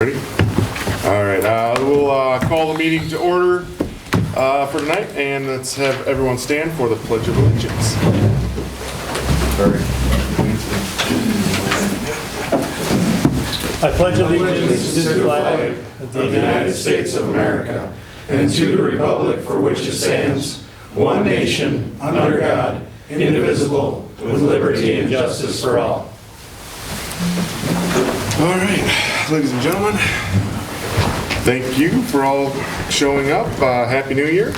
Ready? All right, we'll call the meeting to order for tonight, and let's have everyone stand for the Pledge of Allegiance. I pledge allegiance to the flag of the United States of America and to the republic for which it stands, one nation, under God, indivisible, with liberty and justice for all. All right, ladies and gentlemen, thank you for all showing up. Happy New Year.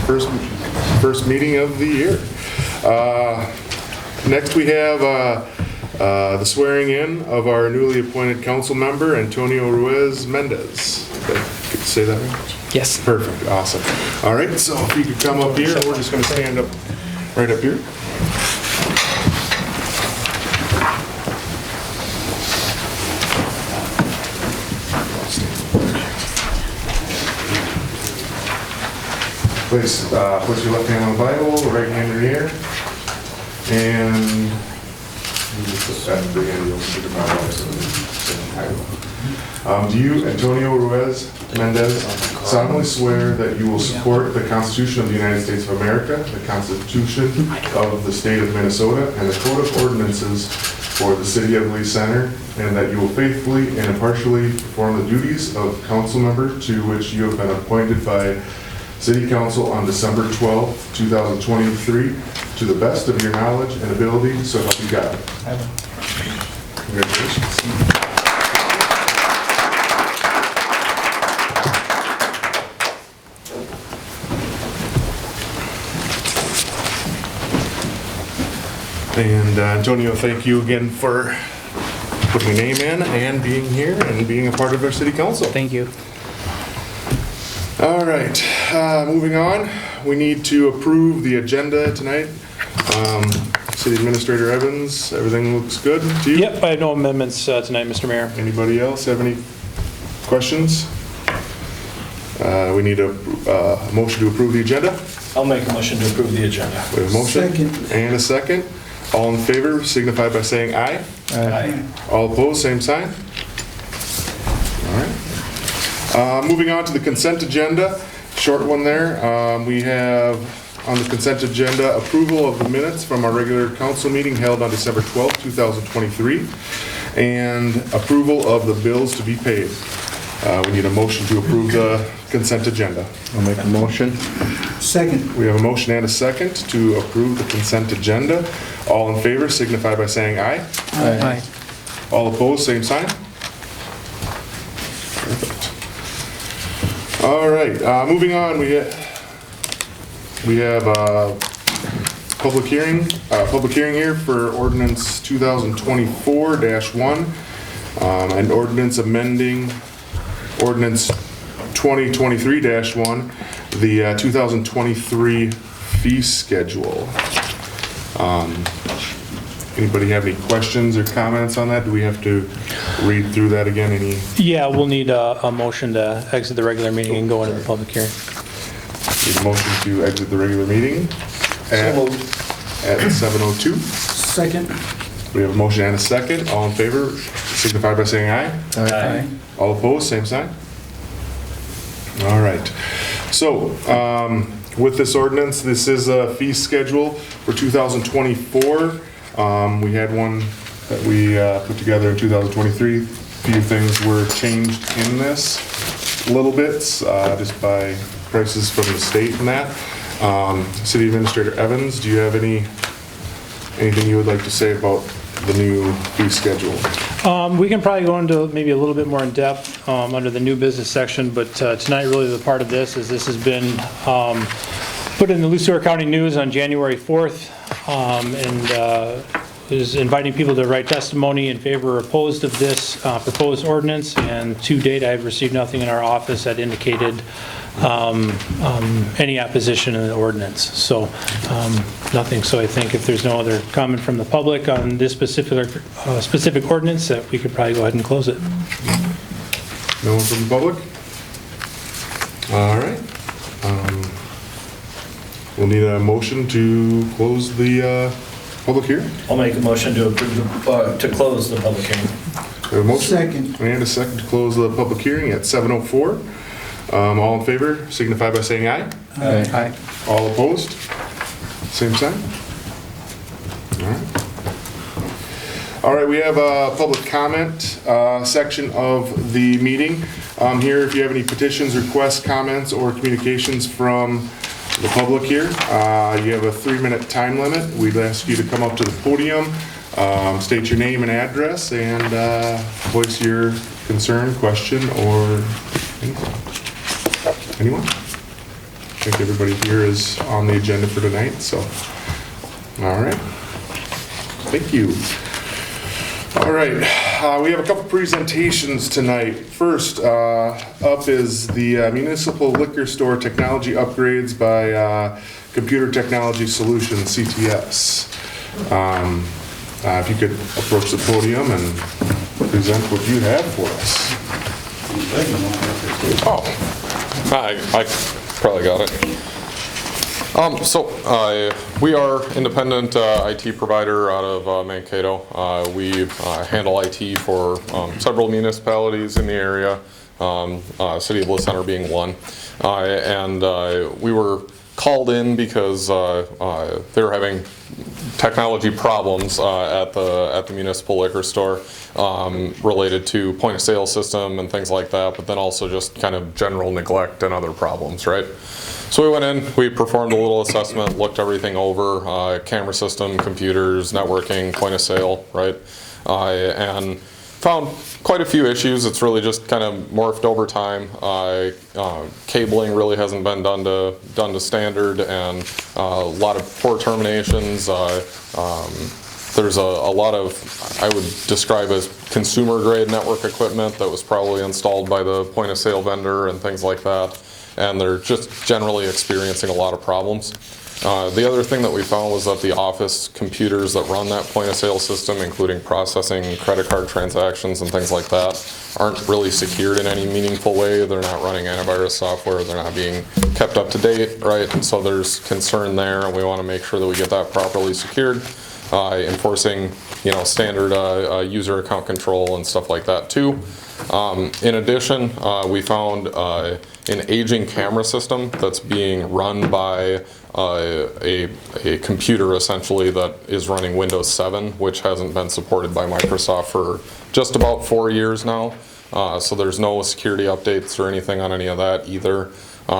First meeting of the year. Next we have the swearing in of our newly appointed council member, Antonio Ruiz Mendez. Did I say that right? Yes. Perfect, awesome. All right, so if you could come up here, we're just going to stand up right up here. Please put your left hand on the Bible, right hand in the air, and you just put that at the end, you'll see the Bible. Do you, Antonio Ruiz Mendez, solemnly swear that you will support the Constitution of the United States of America, the Constitution of the State of Minnesota, and the Code of Ordinances for the City of Lee Center, and that you will faithfully and impartially perform the duties of council member to which you have been appointed by City Council on December 12th, 2023, to the best of your knowledge and ability, so help you God. Congratulations. And Antonio, thank you again for putting your name in and being here and being a part of our City Council. Thank you. All right, moving on, we need to approve the agenda tonight. City Administrator Evans, everything looks good to you? Yep, I have no amendments tonight, Mr. Mayor. Anybody else have any questions? We need a motion to approve the agenda. I'll make a motion to approve the agenda. We have a motion Second. and a second. All in favor signify by saying aye. Aye. All opposed, same sign. All right. Moving on to the consent agenda, short one there. We have on the consent agenda approval of the minutes from our regular council meeting held on December 12th, 2023, and approval of the bills to be paid. We need a motion to approve the consent agenda. I'll make a motion. Second. We have a motion and a second to approve the consent agenda. All in favor signify by saying aye. Aye. All opposed, same sign. Perfect. All right, moving on, we have a public hearing here for ordinance 2024-1, and ordinance amending ordinance 2023-1, the 2023 fee schedule. Anybody have any questions or comments on that? Do we have to read through that again? Yeah, we'll need a motion to exit the regular meeting and go into the public hearing. Need a motion to exit the regular meeting at 7:02. Second. We have a motion and a second. All in favor signify by saying aye. Aye. All opposed, same sign. All right. So, with this ordinance, this is a fee schedule for 2024. We had one that we put together in 2023. A few things were changed in this, little bits, just by prices from the state and that. City Administrator Evans, do you have anything you would like to say about the new fee schedule? We can probably go into maybe a little bit more in depth under the new business section, but tonight really the part of this is this has been put in the Lucero County News on January 4th and is inviting people to write testimony in favor or opposed of this proposed ordinance, and to date I've received nothing in our office that indicated any opposition in the ordinance. So nothing. So I think if there's no other comment from the public on this specific ordinance, that we could probably go ahead and close it. No one from the public? All right. We'll need a motion to close the public hearing. I'll make a motion to approve to close the public hearing. We We have a motion Second. and a second to close the public hearing at 7:04. All in favor signify by saying aye. Aye. All opposed? Same sign? All right. All right, we have a public comment section of the meeting. Here, if you have any petitions, requests, comments, or communications from the public here, you have a 3-minute time limit. We'd ask you to come up to the podium, state your name and address, and voice your concern, question, or anything. Anyone? I think everybody here is on the agenda for tonight, so. All right. Thank you. All right, we have a couple presentations tonight. First up is the Municipal Liquor Store Technology Upgrades by Computer Technology Solutions, CTS. If you could approach the podium and present what you have for us. Oh, I probably got it. We are independent IT provider out of Mankato. We handle IT for several municipalities in the area, City of LeCenter being one. We were called in because they were having technology problems at the municipal liquor store related to point of sale system and things like that, but then also just kind of general neglect and other problems, right? So we went in, we performed a little assessment, looked everything over, camera system, computers, networking, point of sale, right? And found quite a few issues. It's really just kind of morphed over time. Cabling really hasn't been done to standard, and a lot of poor terminations. There's a lot of, I would describe as consumer grade network equipment that was probably installed by the point of sale vendor and things like that. And they're just generally experiencing a lot of problems. The other thing that we found was that the office computers that run that point of sale system, including processing credit card transactions and things like that, aren't really secured in any meaningful way. They're not running antivirus software, they're not being kept up to date, right? And so there's concern there, and we want to make sure that we get that properly secured, enforcing, standard user account control and stuff like that too. In addition, we found an aging camera system that's being run by a computer essentially that is running Windows 7, which hasn't been supported by Microsoft for just about 4 years now. So there's no security updates or anything on any of that either.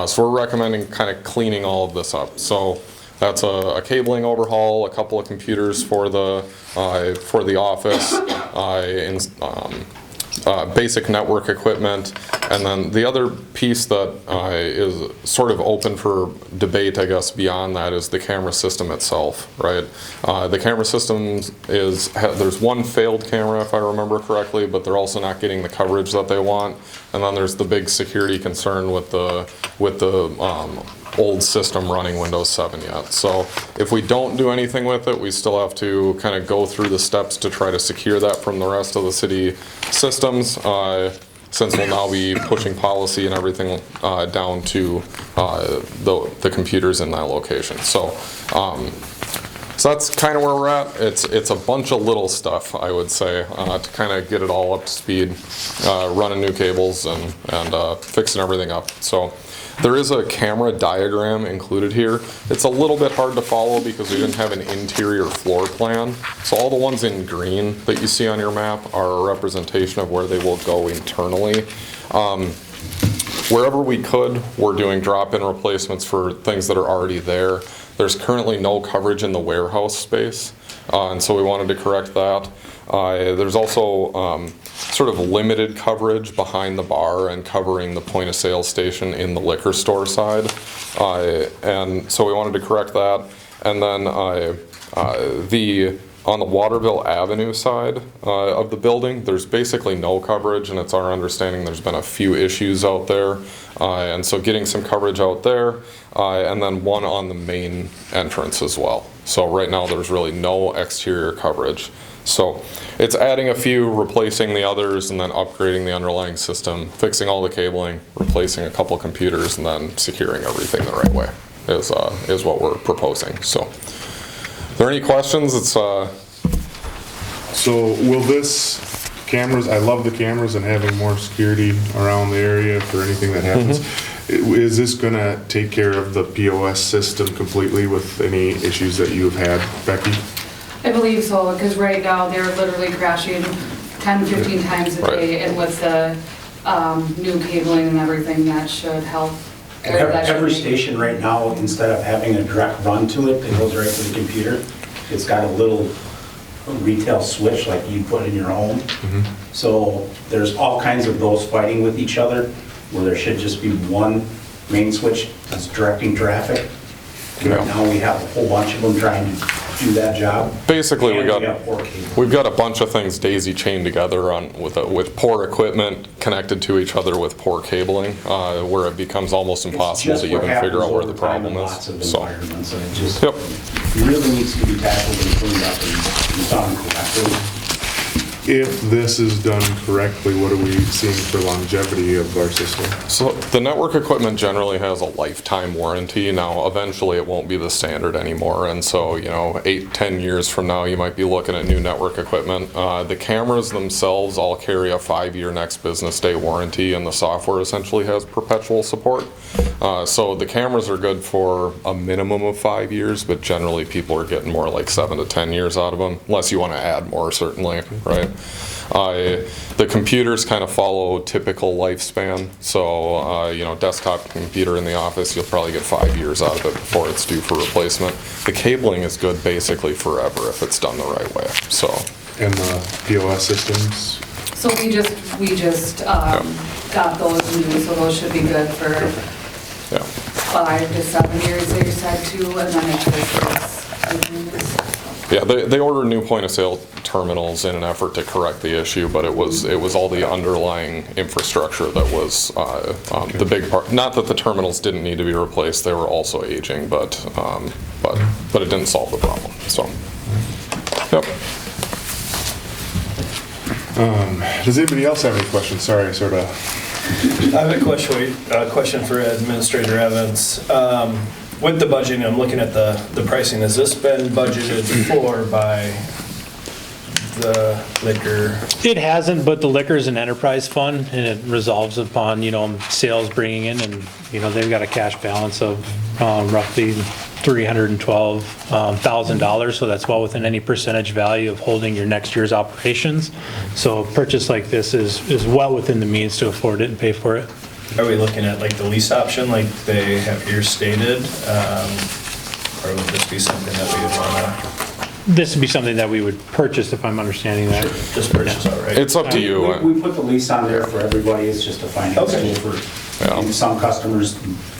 So we're recommending kind of cleaning all of this up. So that's a cabling overhaul, a couple of computers for the office, basic network equipment, and then the other piece that is sort of open for debate, I guess, beyond that is the camera system itself, right? The camera system there's one failed camera, if I remember correctly, but they're also not getting the coverage that they want. And then there's the big security concern with the old system running Windows 7 yet. So if we don't do anything with it, we still have to kind of go through the steps to try to secure that from the rest of the city systems, since we'll now be pushing policy and everything down to the computers in that location. So that's kind of where we're at. It's a bunch of little stuff, I would say, to kind of get it all up to speed, running new cables and fixing everything up. So there is a camera diagram included here. It's a little bit hard to follow because we didn't have an interior floor plan. So all the ones in green that you see on your map are a representation of where they will go internally. Wherever we could, we're doing drop-in replacements for things that are already there. There's currently no coverage in the warehouse space, and so we wanted to correct that. There's also sort of limited coverage behind the bar and covering the point of sale station in the liquor store side, and so we wanted to correct that. And then on the Waterville Avenue side of the building, there's basically no coverage, and it's our understanding there's been a few issues out there, and so getting some coverage out there, and then one on the main entrance as well. So right now there's really no exterior coverage. So it's adding a few, replacing the others, and then upgrading the underlying system, fixing all the cabling, replacing a couple computers, and then securing everything the right way is what we're proposing. So are there any questions? So will this cameras, I love the cameras and having more security around the area for anything that happens. Is this gonna take care of the POS system completely with any issues that you've had, Becky? I believe so, because right now they're literally crashing 10, 15 times a day, and with the new cabling and everything, that should help. Every station right now, instead of having a direct run to it that goes right to the computer, it's got a little retail switch like you put in your home. So there's all kinds of those fighting with each other, where there should just be one main switch that's directing traffic. Right now we have a whole bunch of them trying to do that job. Basically, And we have poor cable. we've got a bunch of things daisy chained together with poor equipment connected to each other with poor cabling, where it becomes almost It's impossible just to what even figure happens out where over the time in problem lots of is. So, environments, and it just yep. really needs to be tackled and cleaned up and done correctly. If this is done correctly, what are we seeing for longevity of our system? So the network equipment generally has a lifetime warranty. Now, eventually it won't be the standard anymore. And so, 8, 10 years from now, you might be looking at new network equipment. The cameras themselves all carry a 5-year next business day warranty, and the software essentially has perpetual support. So the cameras are good for a minimum of 5 years, but generally people are getting more like 7 to 10 years out of them, unless you want to add more, certainly, right? The computers kind of follow typical lifespan. So, desktop computer in the office, you'll probably get 5 years out of it before it's due for replacement. The cabling is good basically forever if it's done the right way. So, And the POS systems? So we just got those new, so those should be good for yeah. 5 to 7 years, they said too, and then it was. Yeah, they ordered new point of sale terminals in an effort to correct the issue, but it was all the underlying infrastructure that was the big part. Not that the terminals didn't need to be replaced; they were also aging, but it didn't solve the problem. So, yep. Does anybody else have any questions? Sorry, I sort of. I have a question for Administrator Evans. With the budgeting, I'm looking at the pricing. Has this been budgeted for by the liquor? It hasn't, but the liquor is an enterprise fund, and it resolves upon, sales bringing in, and, they've got a cash balance of roughly $312,000, so that's well within any percentage value of holding your next year's operations. So a purchase like this is well within the means to afford it and pay for it. Are we looking at like the lease option like they have here stated? Or would this be something that we would want This would be something that we would purchase, if I'm understanding that. to just purchase outright? It's up to you. We put the lease on there for everybody, it's just a finance Okay. tool for, Yeah. and some customers,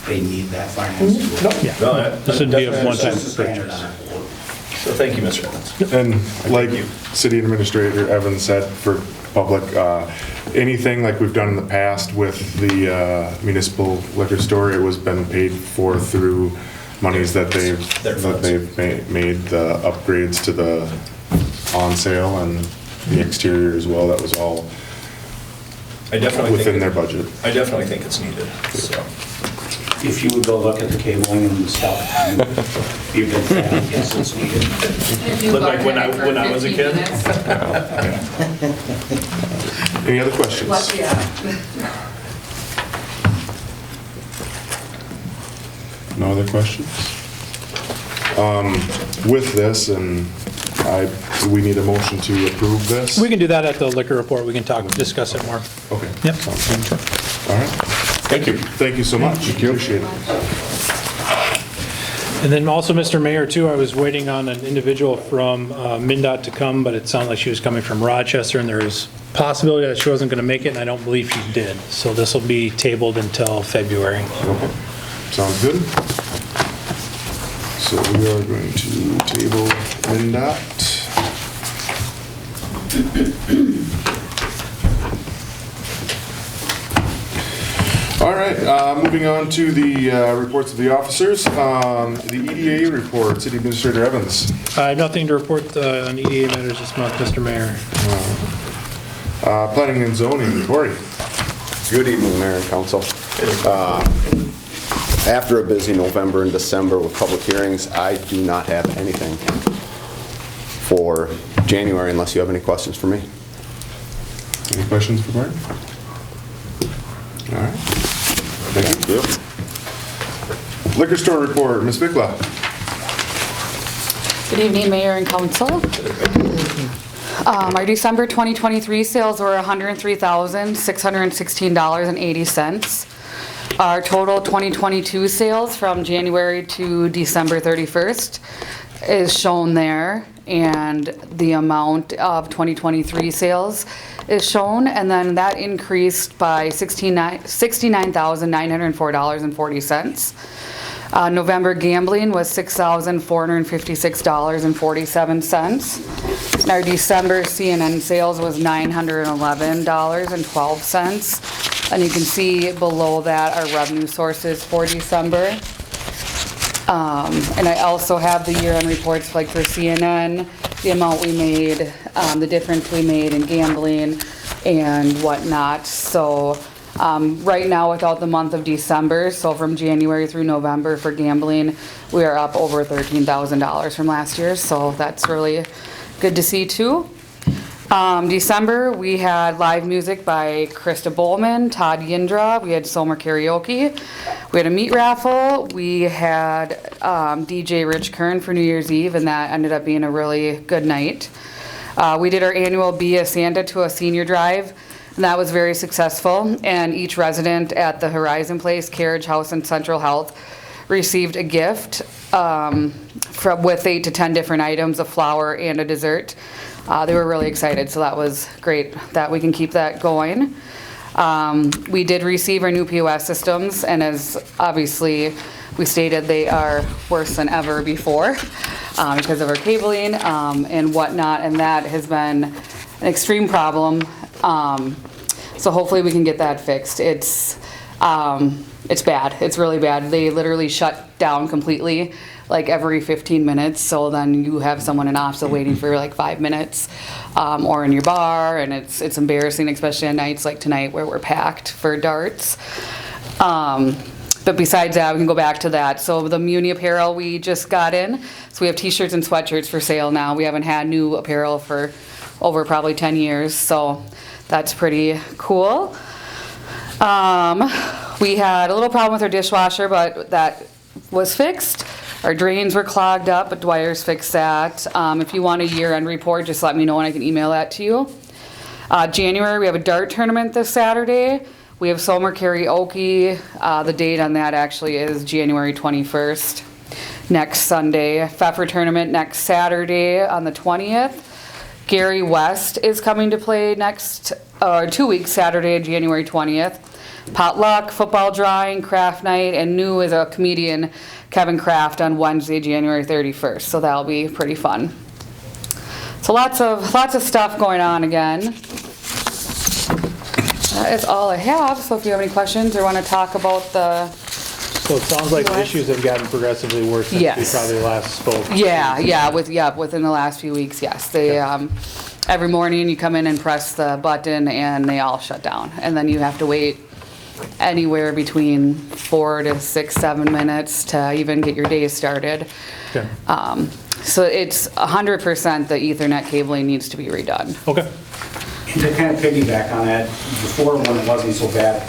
they need that finance tool. Yeah. No, This would be a definitely one-time It's just a standard purchase. on it. So thank you, Mr. Evans. And like you. City Administrator Evans said, for public, anything like we've done in the past with the municipal liquor store, it was been paid for through monies that Their they've made the upgrades to the on sale and the exterior as well. That was all I definitely within think their budget. I definitely think it's needed. So If you would go look at the cabling and the stuff, you'd be fan, yes, it's needed. Looked like when I was a kid. Any other questions? No other questions? With this, and we need a motion to approve this? We can do that at the liquor report. We can discuss it more. Okay. Yep. Sounds good. All right. Thank you. Thank you so much. Appreciate it. And then also, Mr. Mayor, too, I was waiting on an individual from MnDOT to come, but it sounded like she was coming from Rochester, and there is possibility that she wasn't going to make it, and I don't believe she did. So this will be tabled until February. Okay. Sounds good. So we are going to table MnDOT. All right, moving on to the reports of the officers. The EDA report, City Administrator Evans. I have nothing to report on EDA matters this month, Mr. Mayor. Planning and zoning, Cory. Good evening, Mayor and Council. After a busy November and December with public hearings, I do not have anything for January unless you have any questions for me. Any questions for Bart? All right. Thank you. Liquor store report, Ms. Bickla. Good evening, Mayor and Council. Our December 2023 sales were $103,616.80. Our total 2022 sales from January to December 31st is shown there, and the amount of 2023 sales is shown, and then that increased by $69,904.40. November gambling was $6,456.47. And our December CNN sales was $911.12. And you can see below that our revenue sources for December. And I also have the year-end reports like for CNN, the amount we made, the difference we made in gambling and whatnot. So right now, without the month of December, so from January through November for gambling, we are up over $13,000 from last year. So that's really good to see too. December, we had live music by Krista Bowman, Todd Yindra. We had Somer Karaoke. We had a meat raffle. We had DJ Rich Kern for New Year's Eve, and that ended up being a really good night. We did our annual Be a Santa to a Senior Drive, and that was very successful. And each resident at the Horizon Place, Carriage House, and Central Health received a gift with 8 to 10 different items, a flower and a dessert. They were really excited, so that was great that we can keep that going. We did receive our new POS systems, and as obviously we stated, they are worse than ever before because of our cabling and whatnot, and that has been an extreme problem. So hopefully we can get that fixed. It's bad. It's really bad. They literally shut down completely like every 15 minutes, so then you have someone in OPSA waiting for like 5 minutes, or in your bar, and it's embarrassing, especially on nights like tonight where we're packed for darts. But besides that, we can go back to that. So the Muni apparel we just got in, so we have t-shirts and sweatshirts for sale now. We haven't had new apparel for over probably 10 years, so that's pretty cool. We had a little problem with our dishwasher, but that was fixed. Our drains were clogged up, but Dwyer's fixed that. If you want a year-end report, just let me know and I can email that to you. January, we have a dart tournament this Saturday. We have Somer Karaoke. The date on that actually is January 21st, next Sunday. Pfeffer tournament next Saturday on the 20th. Gary West is coming to play next 2 weeks, Saturday, January 20th. Potluck, football drawing, craft night, and new is a comedian, Kevin Kraft, on Wednesday, January 31st. So that'll be pretty fun. So lots of stuff going on again. That is all I have. So if you have any questions or want to talk about the... So it sounds like the issues have gotten progressively worse since we probably last spoke. Yeah, within the last few weeks, yes. They every morning you come in and press the button and they all shut down. And then you have to wait anywhere between 4 to 6, 7 minutes to even get your day started. Okay. So it's 100% the Ethernet cabling needs to be redone. Okay. And to kind of piggyback on that, before when it wasn't so bad,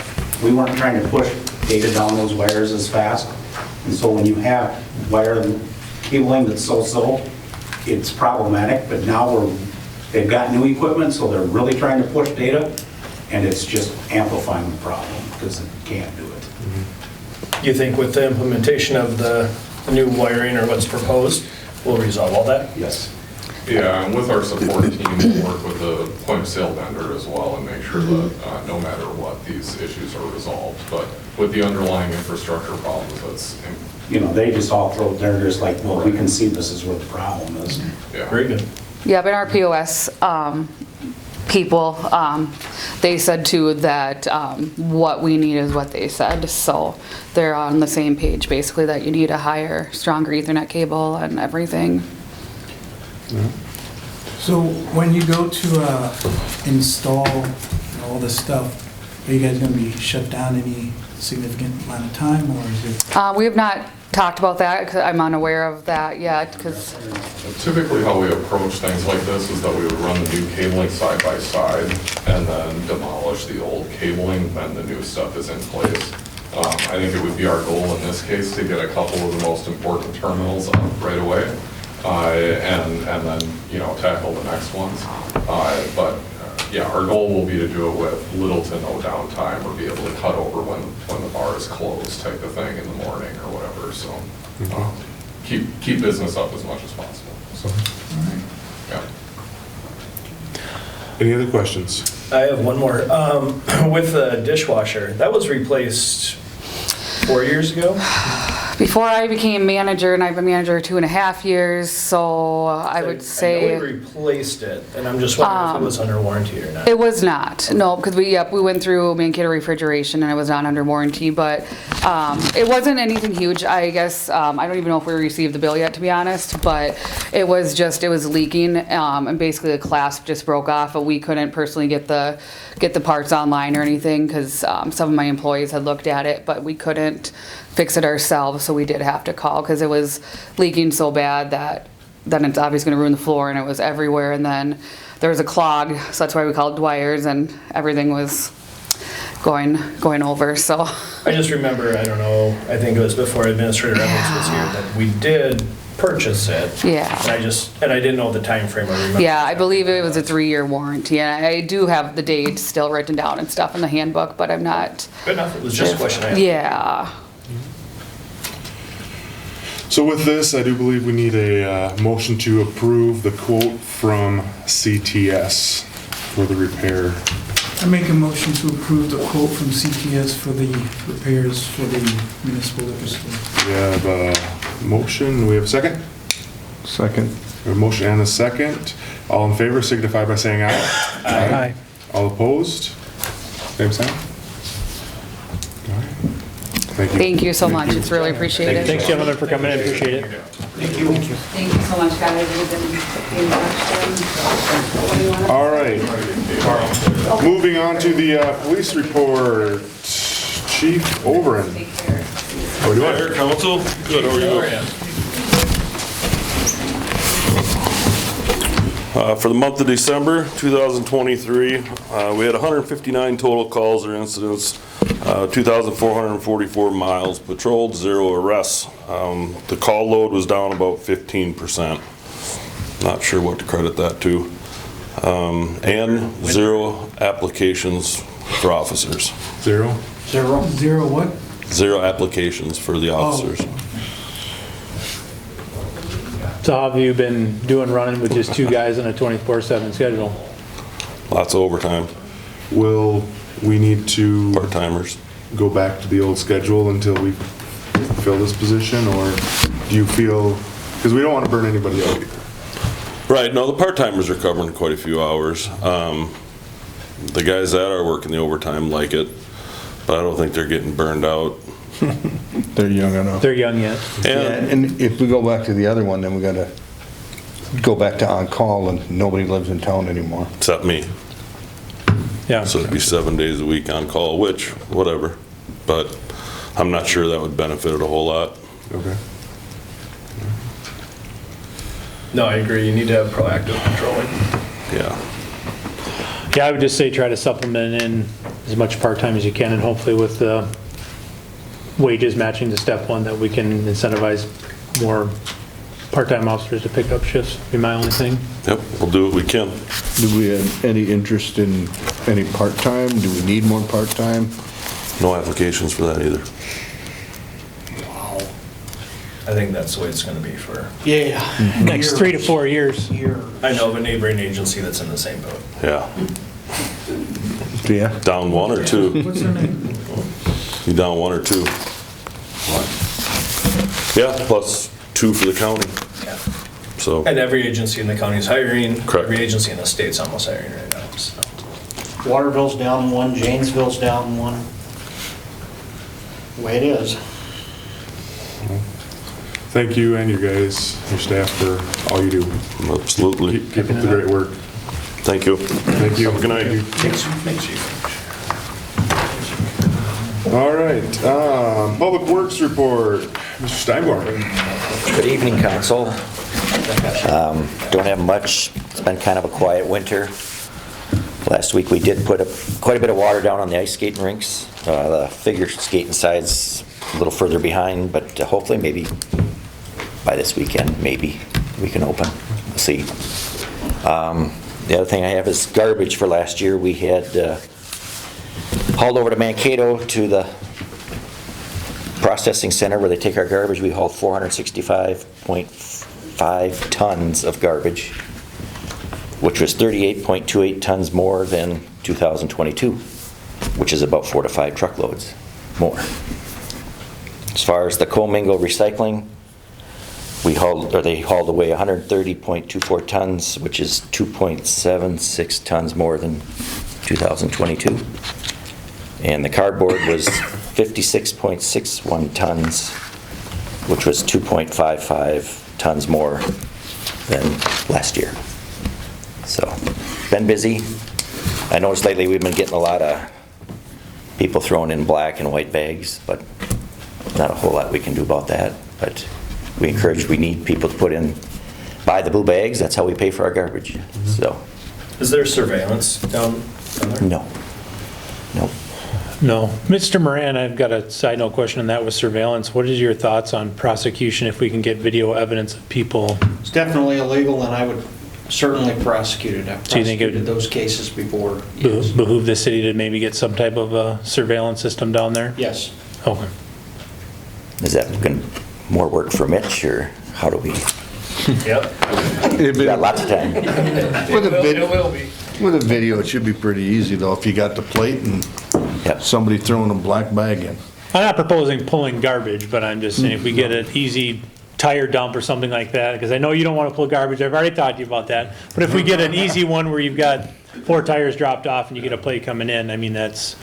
we weren't trying to push data down those wires as fast. And so when you have wire cabling that's so, it's problematic. But now they've got new equipment, so they're really trying to push data, and it's just amplifying the problem because it can't do it. You think with the implementation of the new wiring or what's proposed, we'll resolve all that? Yes. Yeah, and with our support team, we'll work with the point of sale vendor as well and make sure that no matter what, these issues are resolved. But with the underlying infrastructure problems, that's... They just all they're just like, well, we can see this is where the problem is. Yeah. Very good. Yeah, but our POS people, they said too that what we need is what they said. So they're on the same page, basically, that you need a higher, stronger Ethernet cable and everything. So when you go to install all this stuff, are you guys going to be shut down any significant amount of time, or is it? We have not talked about that? 'Cause I'm unaware of that yet, because, Typically, how we approach things like this is that we would run the new cabling side by side and then demolish the old cabling when the new stuff is in place. I think it would be our goal in this case to get a couple of the most important terminals up right away, and then, you know, tackle the next ones. But yeah, our goal will be to do it with little to no downtime, or be able to cut over when the bar is closed type of thing in the morning or whatever, so keep business up as much as possible, so. Yeah. Any other questions? I have one more. With the dishwasher, that was replaced 4 years ago? before I became manager, and I've been manager 2.5 years, so I would say. I know we replaced it, and I'm just wondering if it was under warranty or not. It was not, no, because we went through Mankato refrigeration and it was not under warranty, but it wasn't anything huge, I guess. I don't even know if we received the bill yet, to be honest, but it was leaking, and basically the clasp just broke off, but we couldn't personally get the parts online or anything, because some of my employees had looked at it, but we couldn't fix it ourselves, so we did have to call, because it was leaking so bad that then it's obviously going to ruin the floor, and it was everywhere, and then there was a clog, so that's why we called Dwyer's, and everything was going over, so. I just remember, I don't know, I think it was before Administrator Evans was here, that we did purchase it. Yeah. And I didn't know the time frame. I remember. Yeah, I believe it was a 3-year warranty, and I do have the dates still written down and stuff in the handbook, but I'm not. Good enough, it was just a question I had. Yeah. So with this, I do believe we need a motion to approve the quote from CTS for the repair. I make a motion to approve the quote from CTS for the repairs for the municipal liquor store. We have a motion, we have a second? Second. We have a motion and a second. All in favor signify by saying aye. Aye. All opposed? Same sign? All right. Thank you. Thank you so much, it's really appreciated. Thanks, gentlemen, for coming in, appreciate it. Thank you so much, guys. You've been in touch. All right. Moving on to the police report. Chief Overin. Take care. How are we doing? Mayor, council, good, how are you? For the month of December 2023, we had 159 total calls or incidents, 2,444 miles patrolled, 0 arrests. The call load was down about 15%. Not sure what to credit that to. And 0 applications for officers. Zero? Zero what? 0 applications for the officers. So how have you been doing running with just 2 guys on a 24/7 schedule? Lots of overtime, Will we need to part-timers. go back to the old schedule until we fill this position, or do you feel, because we don't want to burn anybody out either. Right, no, the part-timers are covering quite a few hours. The guys that are working the overtime like it, but I don't think they're getting burned out. They're young enough. They're young yet. Yeah, and if we go back to the other one, then we gotta go back to on-call, and nobody lives in town anymore. Except me. Yeah. So it'd be 7 days a week on call, which, whatever. But I'm not sure that would benefit it a whole lot. Okay. No, I agree, you need to have proactive patrolling. Yeah. Yeah, I would just say try to supplement in as much part-time as you can, and hopefully with the wages matching the step one, that we can incentivize more part-time officers to pick up shifts, be my only thing. Yep, we'll do what we can. Do we have any interest in any part-time? Do we need more part-time? No applications for that either. I think that's the way it's gonna be for, Next 3 to 4 years. I know of a neighboring agency that's in the same boat. Yeah. Yeah. Down 1 or 2. What's her name? You down 1 or 2? Yeah, plus 2 for the county. Yeah. So, And every agency in the county is hiring. Correct. Every agency in the state's almost hiring right now, so. Waterville's down 1, Janesville's down 1. Way it is. Thank you and your guys, your staff, for all you do. absolutely. Keep up the great work. Thank you. Thank you. Have a good night. Thanks, Chief. All right, Public Works report. Mr. Steinborn. Good evening, council. Don't have much. It's been kind of a quiet winter. Last week we did put quite a bit of water down on the ice skating rinks. The figure skating side's a little further behind, but hopefully maybe by this weekend, maybe we can open. We'll see. The other thing I have is garbage for last year. We had hauled over to Mankato to the processing center where they take our garbage. We hauled 465.5 tons of garbage, which was 38.28 tons more than 2022, which is about 4 to 5 truckloads more. As far as the commingle recycling, they hauled away 130.24 tons, which is 2.76 tons more than 2022. And the cardboard was 56.61 tons, which was 2.55 tons more than last year. So, been busy. I noticed lately we've been getting a lot of people throwing in black and white bags, but not a whole lot we can do about that. But we need people to buy the blue bags. That's how we pay for our garbage. So. Is there surveillance down there? No. No. Mr. Moran, I've got a side note question on that with surveillance. What is your thoughts on prosecution if we can get video evidence of people? It's definitely illegal, and I would certainly prosecute it. I've Do you think it prosecuted those cases before. behoove the city to maybe get some type of surveillance system down there? Yes. Okay. Is that more work for Mitch, or how do we? Yep. We got lots of time. With a It will be. With a video, it should be pretty easy though, if you got the plate and somebody throwing a black bag in. I'm not proposing pulling garbage, but I'm just saying if we get an easy tire dump or something like that, because I know you don't want to pull garbage, I've already talked to you about that, but if we get an easy one where you've got 4 tires dropped off and you get a plate coming in, I mean, that's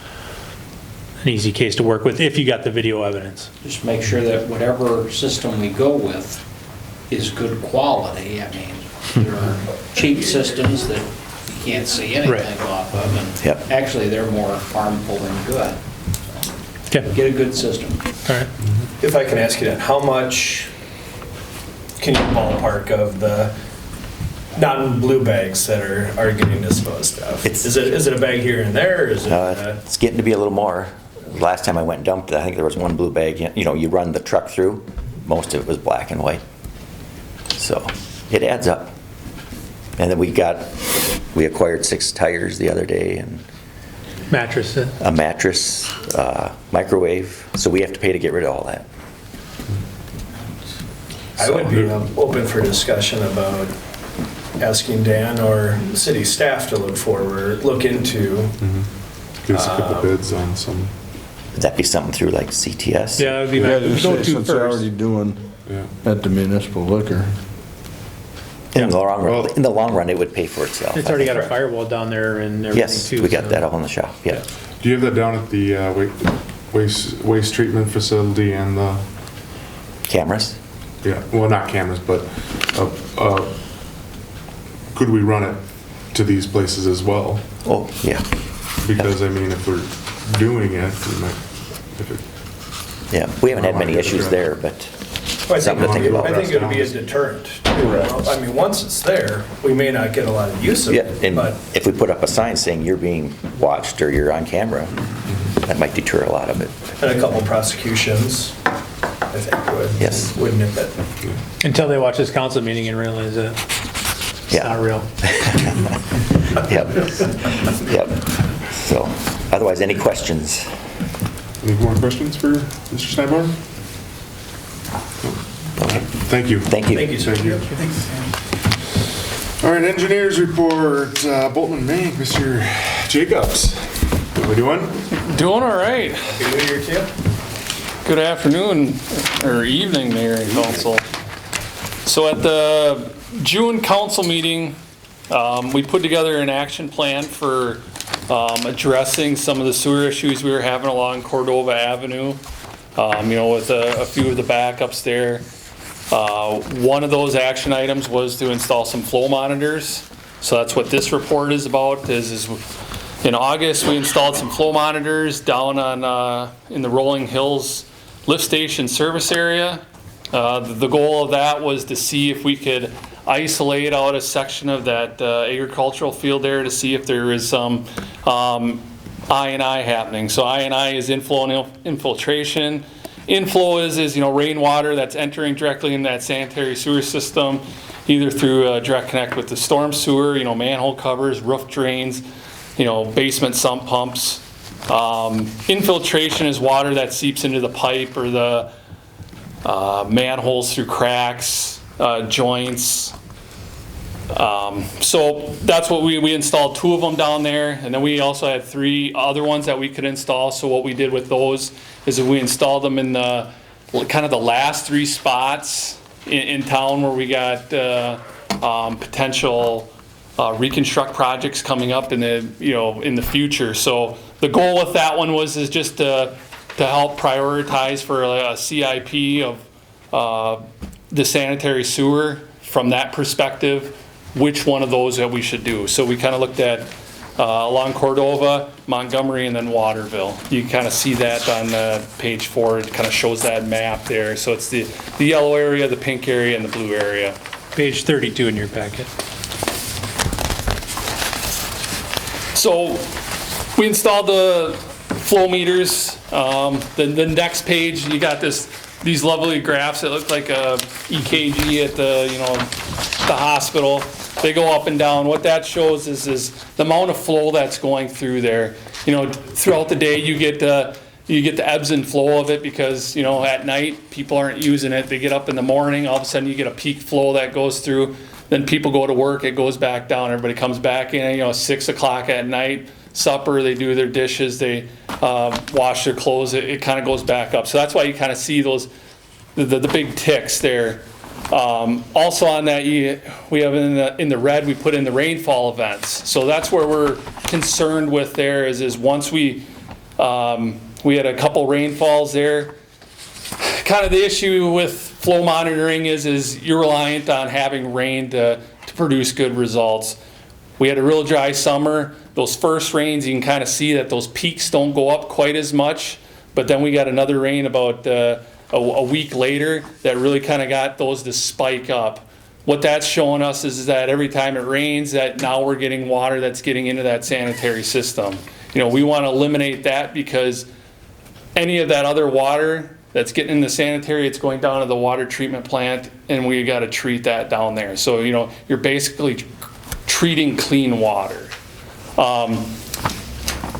an easy case to work with if you got the video evidence. Just make sure that whatever system we go with is good quality. I mean, there are cheap systems that you can't see anything off of, and actually they're more harmful than good. Okay. Get a good system. All right. If I can ask you that, how much can you ballpark of the non-blue bags that are getting disposed of? Is it a bag here and there, or is it? It's getting to be a little more. Last time I went and dumped it, I think there was 1 blue bag. You run the truck through, most of it was black and white. So it adds up. And then we acquired 6 tires the other day, and mattress, a mattress, microwave. So we have to pay to get rid of all that. I would be open for discussion about asking Dan or city staff to look into. Give us a couple bids on some. Would that be something through like CTS? Yeah, it would be go-to Since they're first. already doing at the municipal liquor. In the long run, it would pay for itself. It's already got a firewall down there and everything too. Yes, we got that all in the shop, yeah. Do you have that down at the waste treatment facility and the? Cameras? Yeah, well, not cameras, but could we run it to these places as well? Oh, yeah. Because, I mean, if we're doing it, we might, Yeah, we haven't had many issues there, but something to think about. I think it would be a deterrent. I mean, once it's there, we may not get a lot of use of it, but. If we put up a sign saying you're being watched or you're on camera, that might deter a lot of it. And a couple prosecutions, I think would nip it. Until they watch this council meeting and realize that it's not real. Yep. So, otherwise, any questions? Any more questions for Mr. Steinborn? Okay. Thank you. Thank you. Thank you, sir. All right, engineers report, Bolton, Maine, Mr. Jacobs. How we doing? Doing all right. Happy New Year to you. Good afternoon, or evening, Mayor and Council. So at the June council meeting, we put together an action plan for addressing some of the sewer issues we were having along Cordova Avenue, with a few of the backups there. One of those action items was to install some flow monitors. So that's what this report is about. Is in August, we installed some flow monitors down on in the rolling hills lift station service area. The goal of that was to see if we could isolate out a section of that agricultural field there to see if there is some I&I happening. So I&I is inflow and infiltration. Inflow is rainwater that's entering directly in that sanitary sewer system, either through direct connect with the storm sewer, manhole covers, roof drains, basement sump pumps. Infiltration is water that seeps into the pipe or the manholes through cracks, joints. So that's what we installed 2 of them down there, and then we also had 3 other ones that we could install. So what we did with those is that we installed them in the kind of the last 3 spots in town where we got potential reconstruct projects coming up in the future. So the goal with that one was just to help prioritize for a CIP of the sanitary sewer from that perspective, which one of those that we should do. So we kind of looked at along Cordova, Montgomery, and then Waterville. You kind of see that on page 4. It kind of shows that map there. So it's the yellow area, the pink area, and the blue area. Page 32 in your packet. So we installed the flow meters. The next page, you got these lovely graphs that look like a EKG at the hospital. They go up and down. What that shows is the amount of flow that's going through there. Throughout the day, you get the ebbs and flow of it because at night people aren't using it. They get up in the morning, all of a sudden you get a peak flow that goes through. Then people go to work, it goes back down. Everybody comes back in, 6 o'clock at night, supper, they do their dishes, they wash their clothes. It kind of goes back up. So that's why you kind of see the big ticks there. Also on that, we have in the red, we put in the rainfall events. So that's where we're concerned with there is once we had a couple rainfalls there. Kind of the issue with flow monitoring is you're reliant on having rain to produce good results. We had a real dry summer. Those first rains, you can kind of see that those peaks don't go up quite as much, but then we got another rain about a week later that really kind of got those to spike up. What that's showing us is that every time it rains, that now we're getting water that's getting into that sanitary system. We want to eliminate that because any of that other water that's getting in the sanitary, it's going down to the water treatment plant, and we got to treat that down there. So, you're basically treating clean water.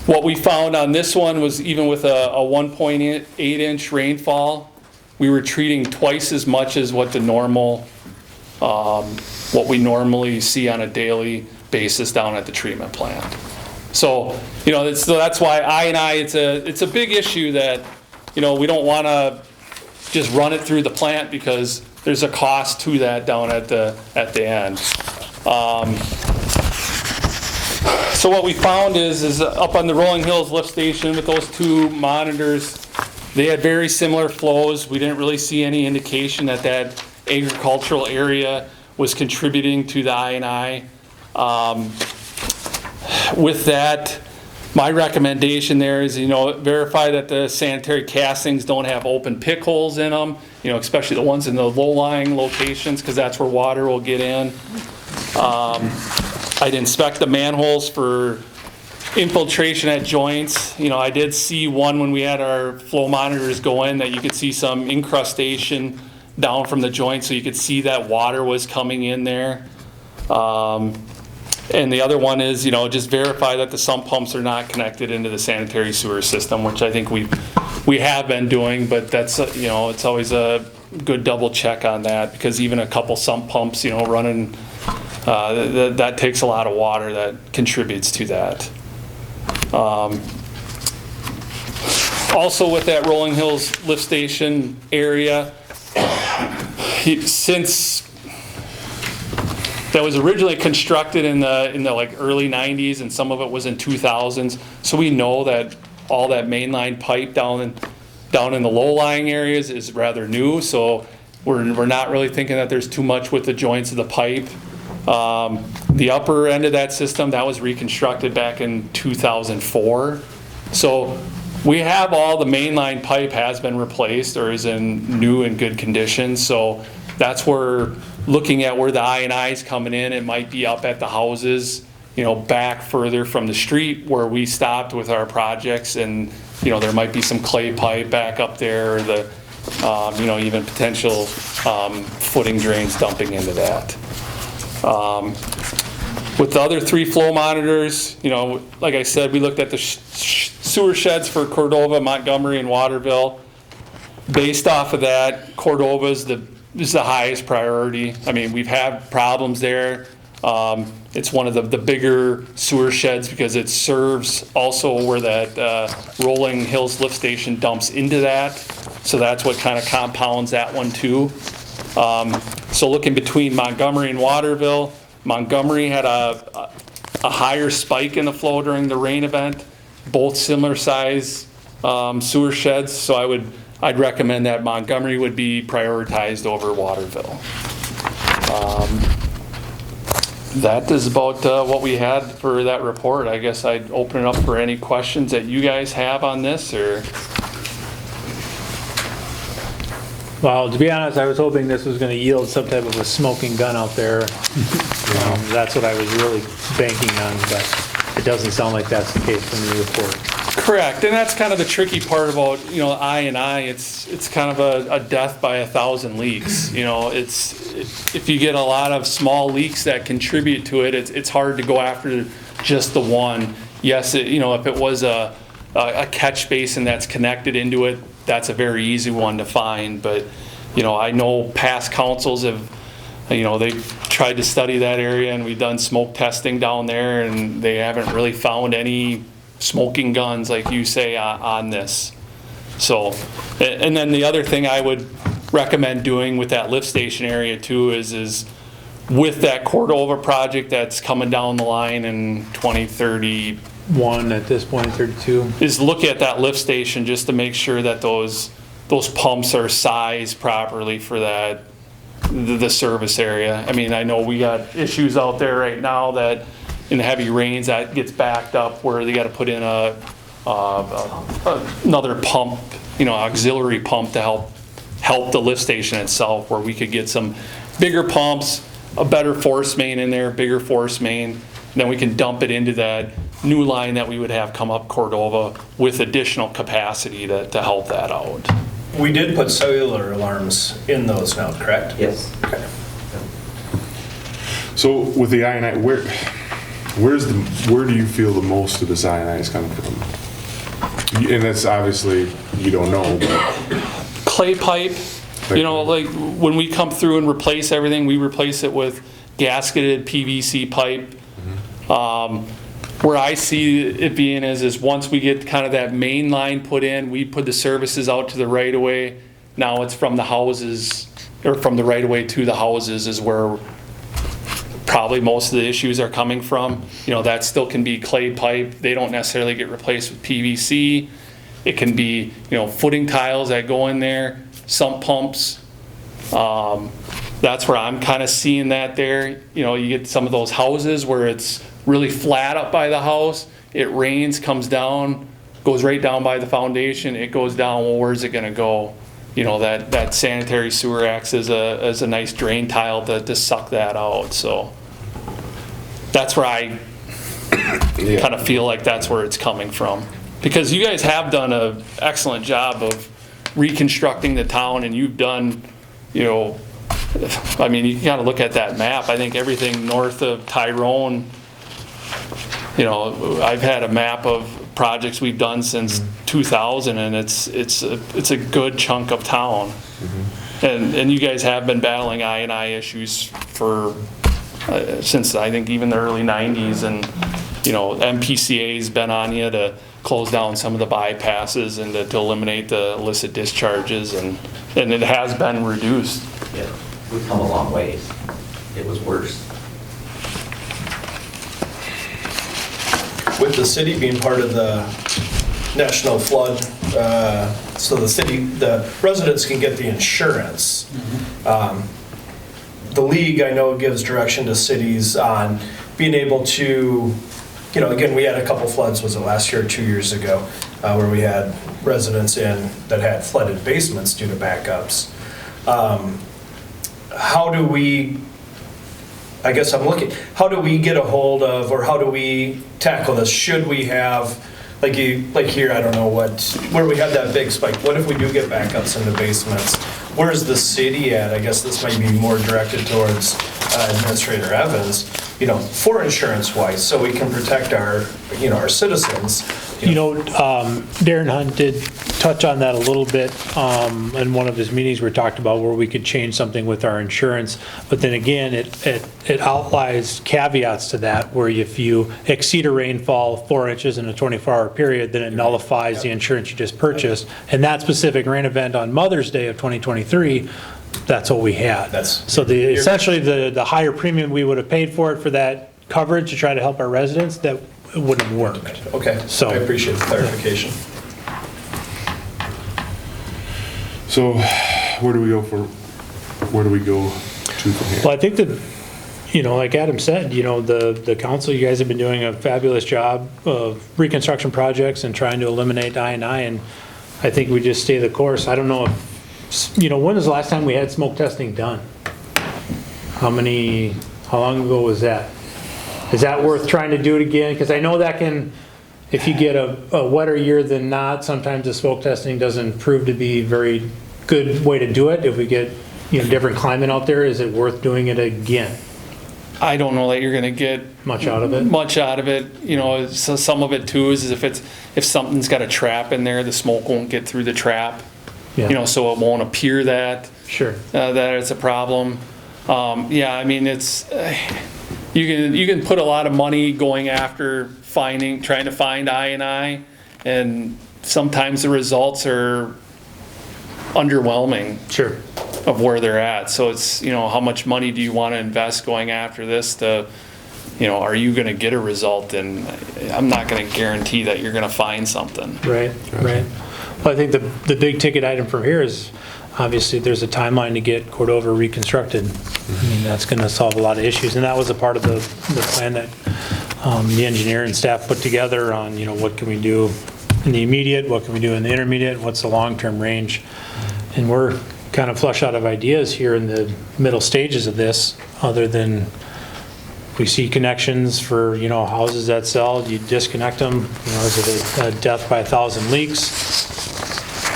What we found on this one was even with a 1.8 inch rainfall, we were treating twice as much as what what we normally see on a daily basis down at the treatment plant. So, that's why I&I, it's a big issue that, we don't want to just run it through the plant because there's a cost to that down at the end. So what we found is up on the Rolling Hills lift station with those 2 monitors, they had very similar flows. We didn't really see any indication that agricultural area was contributing to the I&I. With that, my recommendation there is, verify that the sanitary castings don't have open pick holes in them, especially the ones in the low-lying locations, because that's where water will get in. I'd inspect the manholes for infiltration at joints. I did see one when we had our flow monitors go in that you could see some incrustation down from the joint, so you could see that water was coming in there. And the other one is, just verify that the sump pumps are not connected into the sanitary sewer system, which I think we have been doing, but that's, it's always a good double check on that, because even a couple sump pumps, running, that takes a lot of water that contributes to that. Also with that Rolling Hills lift station area, since that was originally constructed in the like early 90s, and some of it was in 2000s. So we know that all that mainline pipe down in the low-lying areas is rather new. So we're not really thinking that there's too much with the joints of the pipe. The upper end of that system, that was reconstructed back in 2004. So We have all the mainline pipe has been replaced or is in new and good condition, so that's where, looking at where the I&I is coming in, it might be up at the houses, back further from the street where we stopped with our projects, and, there might be some clay pipe back up there, or the, even potential footing drains dumping into that. With the other 3 flow monitors, like I said, we looked at the sewer sheds for Cordova, Montgomery, and Waterville. Based off of that, Cordova is the highest priority. I mean, we've had problems there. It's one of the bigger sewer sheds because it serves also where that Rolling Hills lift station dumps into that. So that's what kind of compounds that one too. So looking between Montgomery and Waterville, Montgomery had a higher spike in the flow during the rain event, both similar size sewer sheds. So I'd recommend that Montgomery would be prioritized over Waterville. That is about what we had for that report. I guess I'd open it up for any questions that you guys have on this, or. Well, to be honest, I was hoping this was going to yield some type of a smoking gun out there. That's what I was really banking on, but it doesn't sound like that's the case from the report. Correct, and that's kind of the tricky part about, I&I. It's kind of a death by 1,000 leaks. If you get a lot of small leaks that contribute to it, it's hard to go after just the one. Yes, if it was a catch basin that's connected into it, that's a very easy one to find. But I know past councils have, they've tried to study that area, and we've done smoke testing down there, and they haven't really found any smoking guns, like you say, on this. So, and then the other thing I would recommend doing with that lift station area too is with that Cordova project that's coming down the line in 2031 at this point, 32, is look at that lift station just to make sure that those pumps are sized properly for that the service area. I mean, I know we got issues out there right now that in the heavy rains that gets backed up where they got to put in another pump, auxiliary pump to help the lift station itself, where we could get some bigger pumps, a better force main in there, bigger force main, then we can dump it into that new line that we would have come up Cordova with additional capacity to help that out. We did put cellular alarms in those now, correct? Yes. Okay. So with the I&I, where do you feel the most of this I&I is coming from? And that's obviously, you don't know, but. Clay pipe, like when we come through and replace everything, we replace it with gasketed PVC pipe. Where I see it being is once we get kind of that main line put in, we put the services out to the right of way. Now it's from the houses, or from the right of way to the houses is where probably most of the issues are coming from. That still can be clay pipe. They don't necessarily get replaced with PVC. It can be, footing tiles that go in there, sump pumps. That's where I'm kind of seeing that there. You get some of those houses where it's really flat up by the house. It rains, comes down, goes right down by the foundation. It goes down. Well, where's it going to go? That sanitary sewer acts as a nice drain tile to suck that out. So that's where I kind of feel like that's where it's coming from. Because you guys have done an excellent job of reconstructing the town, and you've done, I mean, you got to look at that map. I think everything north of Tyrone, I've had a map of projects we've done since 2000, and it's a good chunk of town. And you guys have been battling I&I issues for since I think even the early 90s, and MPCA's been on you to close down some of the bypasses and to eliminate the illicit discharges, and it has been reduced. Yeah, we've come a long ways. It was worse. With the city being part of the national flood, so the residents can get the insurance. The league, I know, gives direction to cities on being able to, again, we had a couple floods, was it last year or 2 years ago? where we had residents that had flooded basements due to backups. How do we, I guess I'm looking, how do we get a hold of, or how do we tackle this? Should we have, like here, I don't know where we had that big spike, what if we do get backups in the basements? Where's the city at? I guess this might be more directed towards Administrator Evans, for insurance wise, so we can protect our citizens. Darren Hunt did touch on that a little bit in one of his meetings where we talked about where we could change something with our insurance. But then again, it outlines caveats to that, where if you exceed a rainfall 4 inches in a 24-hour period, then it nullifies the insurance you just purchased. And that specific rain event on Mother's Day of 2023, that's what we had. So essentially the higher premium we would have paid for that coverage to try to help our residents, that wouldn't have worked. Okay, so I appreciate the clarification. So where do we go to from here? Well, I think that, like Adam said, the council, you guys have been doing a fabulous job of reconstruction projects and trying to eliminate I&I, and I think we just stay the course. I don't know if, when was the last time we had smoke testing done? How long ago was that? Is that worth trying to do it again? Because I know that if you get a wetter year than not, sometimes the smoke testing doesn't prove to be a very good way to do it. If we get, different climate out there, is it worth doing it again? I don't know that you're gonna get much out of it. So some of it too is if something's got a trap in there, the smoke won't get through the trap. Yeah. So it won't appear that that it's a problem. It's you can put a lot of money going after trying to find I&I, and sometimes the results are underwhelming. Sure. Of where they're at. So it's, how much money do you want to invest going after this to, are you going to get a result? And I'm not going to guarantee that you're going to find something. Right. Well, I think the big ticket item from here is obviously there's a timeline to get Cordova reconstructed. I mean, that's going to solve a lot of issues. And that was a part of the plan that the engineer and staff put together on, what can we do in the immediate, what can we do in the intermediate, what's the long-term range. And we're kind of flush out of ideas here in the middle stages of this, other than we see connections for, houses that sell, you disconnect them, is it a death by 1,000 leaks?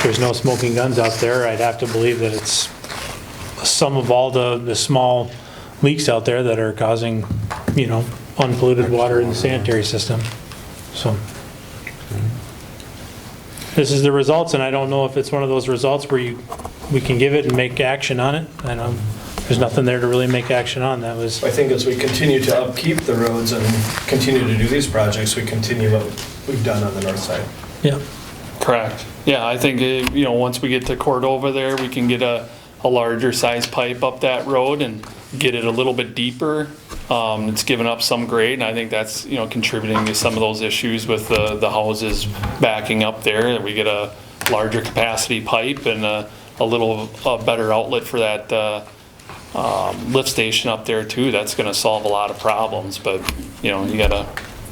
There's no smoking guns out there. I'd have to believe that it's some of all the small leaks out there that are causing, unpolluted water in the sanitary system. So this is the results, and I don't know if it's one of those results where we can give it and make action on it. I know there's nothing there to really make action on. I think as we continue to upkeep the roads and continue to do these projects, we continue what we've done on the north side. Yeah. Correct. Yeah, I think, once we get to Cordova there, we can get a larger size pipe up that road and get it a little bit deeper. It's given up some grade, and I think that's, contributing to some of those issues with the houses backing up there. We get a larger capacity pipe and a little better outlet for that lift station up there too. That's going to solve a lot of problems, but you got to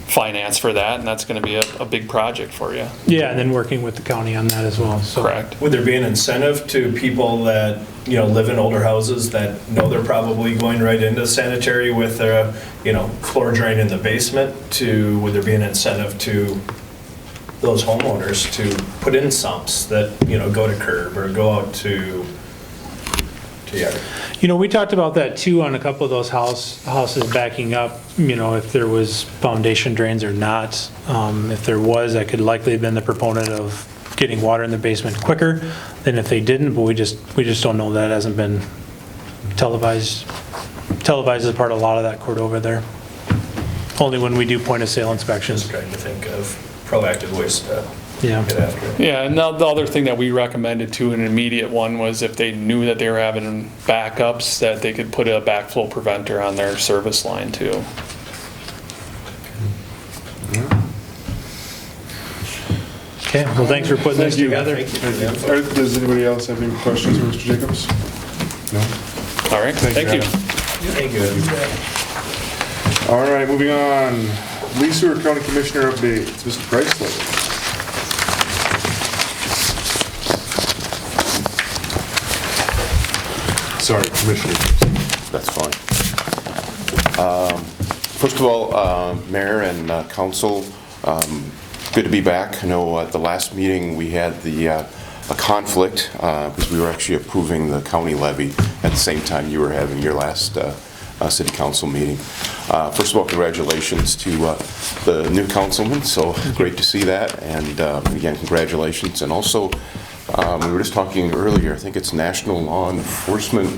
finance for that, and that's going to be a big project for you. Yeah, and then working with the county on that as well. So. Correct. Would there be an incentive to people that live in older houses that know they're probably going right into sanitary with their floor drain in the basement? Would there be an incentive to those homeowners to put in sumps that go to curb or go out to yard? We talked about that too on a couple of those houses backing up, if there was foundation drains or not. If there was, I could likely have been the proponent of getting water in the basement quicker than if they didn't, but we just don't know. That hasn't been televised as part of a lot of that Cordova there. Only when we do point of sale inspections. Just trying to think of proactive ways to get after it. Yeah, and the other thing that we recommended too, an immediate one, was if they knew that they were having backups, that they could put a backflow preventer on their service line too. Okay, well, thanks for putting this together. Does anybody else have any questions for Mr. Jacobs? No? All right, thank you. Thank you. All right, moving on. Lee Sewer County Commissioner updates. Mr. Chrysler. Sorry, Commissioner. That's fine. First of all, Mayor and Council, good to be back. I know at the last meeting we had a conflict because we were actually approving the county levy at the same time you were having your last city council meeting. First of all, congratulations to the new councilman. So great to see that. And again, congratulations. And also, we were just talking earlier, I think it's National Law Enforcement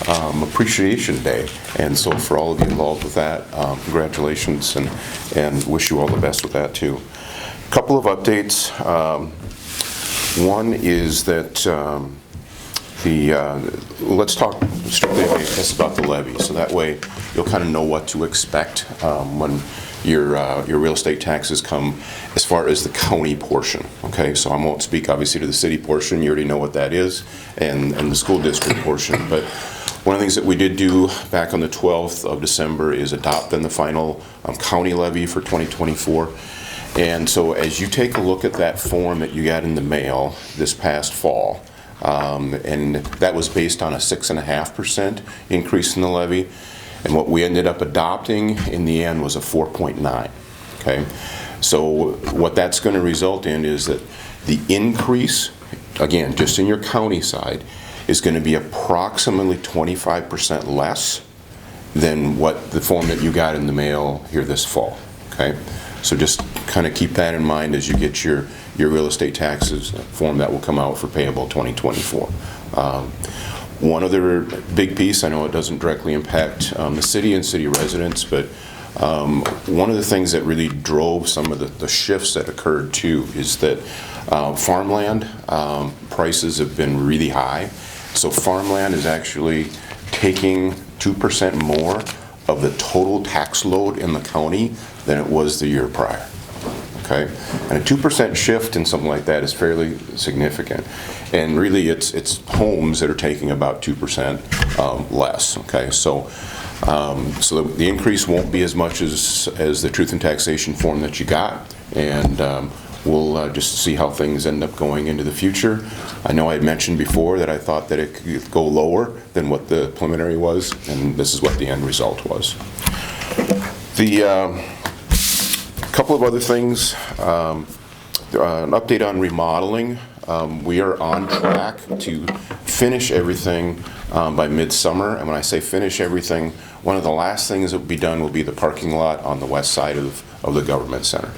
Appreciation Day. And so for all of you involved with that, congratulations and wish you all the best with that too. A couple of updates. One is that let's talk strictly about the levy. So that way you'll kind of know what to expect when your real estate taxes come as far as the county portion, okay? So I won't speak obviously to the city portion, you already know what that is, and the school district portion. But one of the things that we did do back on the 12th of December is adopt then the final county levy for 2024. And so as you take a look at that form that you got in the mail this past fall, and that was based on a 6.5% increase in the levy. And what we ended up adopting in the end was a 4.9, okay? So what that's going to result in is that the increase, again, just in your county side, is going to be approximately 25% less than what the form that you got in the mail here this fall, okay? So just kind of keep that in mind as you get your real estate taxes form that will come out for payable 2024. One other big piece, I know it doesn't directly impact the city and city residents, but one of the things that really drove some of the shifts that occurred too is that farmland prices have been really high. So farmland is actually taking 2% more of the total tax load in the county than it was the year prior. Okay, and a 2% shift in something like that is fairly significant, and really it's homes that are taking about 2% less. Okay, so the increase won't be as much as the truth in taxation form that you got, and we'll just see how things end up going into the future. I know I had mentioned before that I thought that it could go lower than what the preliminary was, and this is what the end result was. A couple of other things, an update on remodeling. We are on track to finish everything by midsummer, and when I say finish everything, one of the last things that will be done will be the parking lot on the west side of the government center.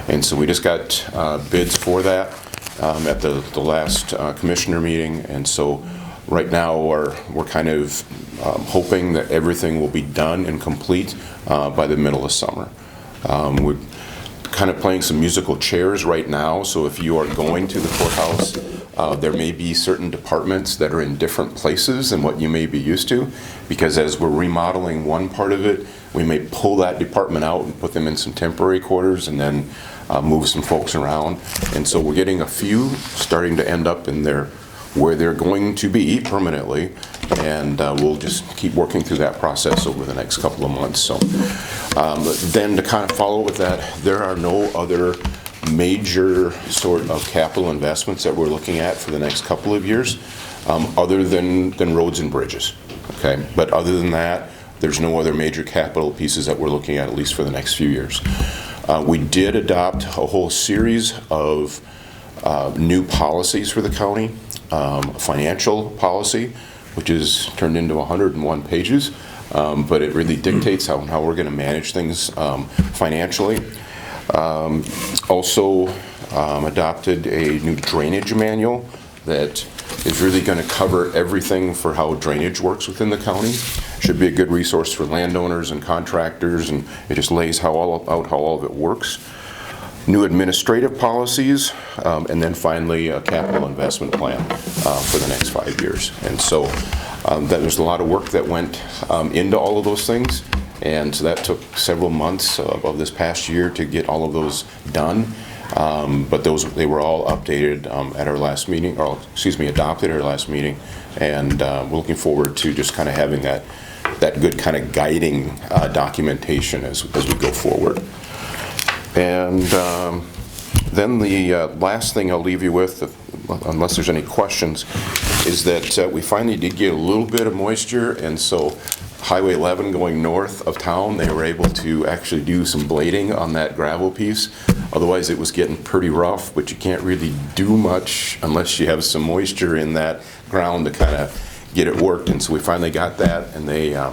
And so we just got bids for that at the last commissioner meeting, and so right now we're kind of hoping that everything will be done and complete by the middle of summer. We're kind of playing some musical chairs right now, so if you are going to the courthouse, there may be certain departments that are in different places than what you may be used to, because as we're remodeling one part of it, we may pull that department out and put them in some temporary quarters and then move some folks around. And so we're getting a few starting to end up in there where they're going to be permanently, and we'll just keep working through that process over the next couple of months. So then to kind of follow with that, there are no other major sort of capital investments that we're looking at for the next couple of years other than roads and bridges, okay? But other than that, there's no other major capital pieces that we're looking at least for the next few years. We did adopt a whole series of new policies for the county. Financial policy, which is turned into 101 pages, but it really dictates how we're going to manage things financially. Also adopted a new drainage manual that is really going to cover everything for how drainage works within the county. Should be a good resource for landowners and contractors, and it just lays out how all of it works. New administrative policies, and then finally a capital investment plan for the next 5 years. And so there's a lot of work that went into all of those things, and so that took several months of this past year to get all of those done. But they were all updated at our last meeting, or excuse me, adopted at our last meeting, and we're looking forward to just kind of having that good kind of guiding documentation as we go forward. And Then the last thing I'll leave you with, unless there's any questions, is that we finally did get a little bit of moisture, and so Highway 11 going north of town, they were able to actually do some blading on that gravel piece. Otherwise, it was getting pretty rough, but you can't really do much unless you have some moisture in that ground to kind of get it worked. And so we finally got that, and they, I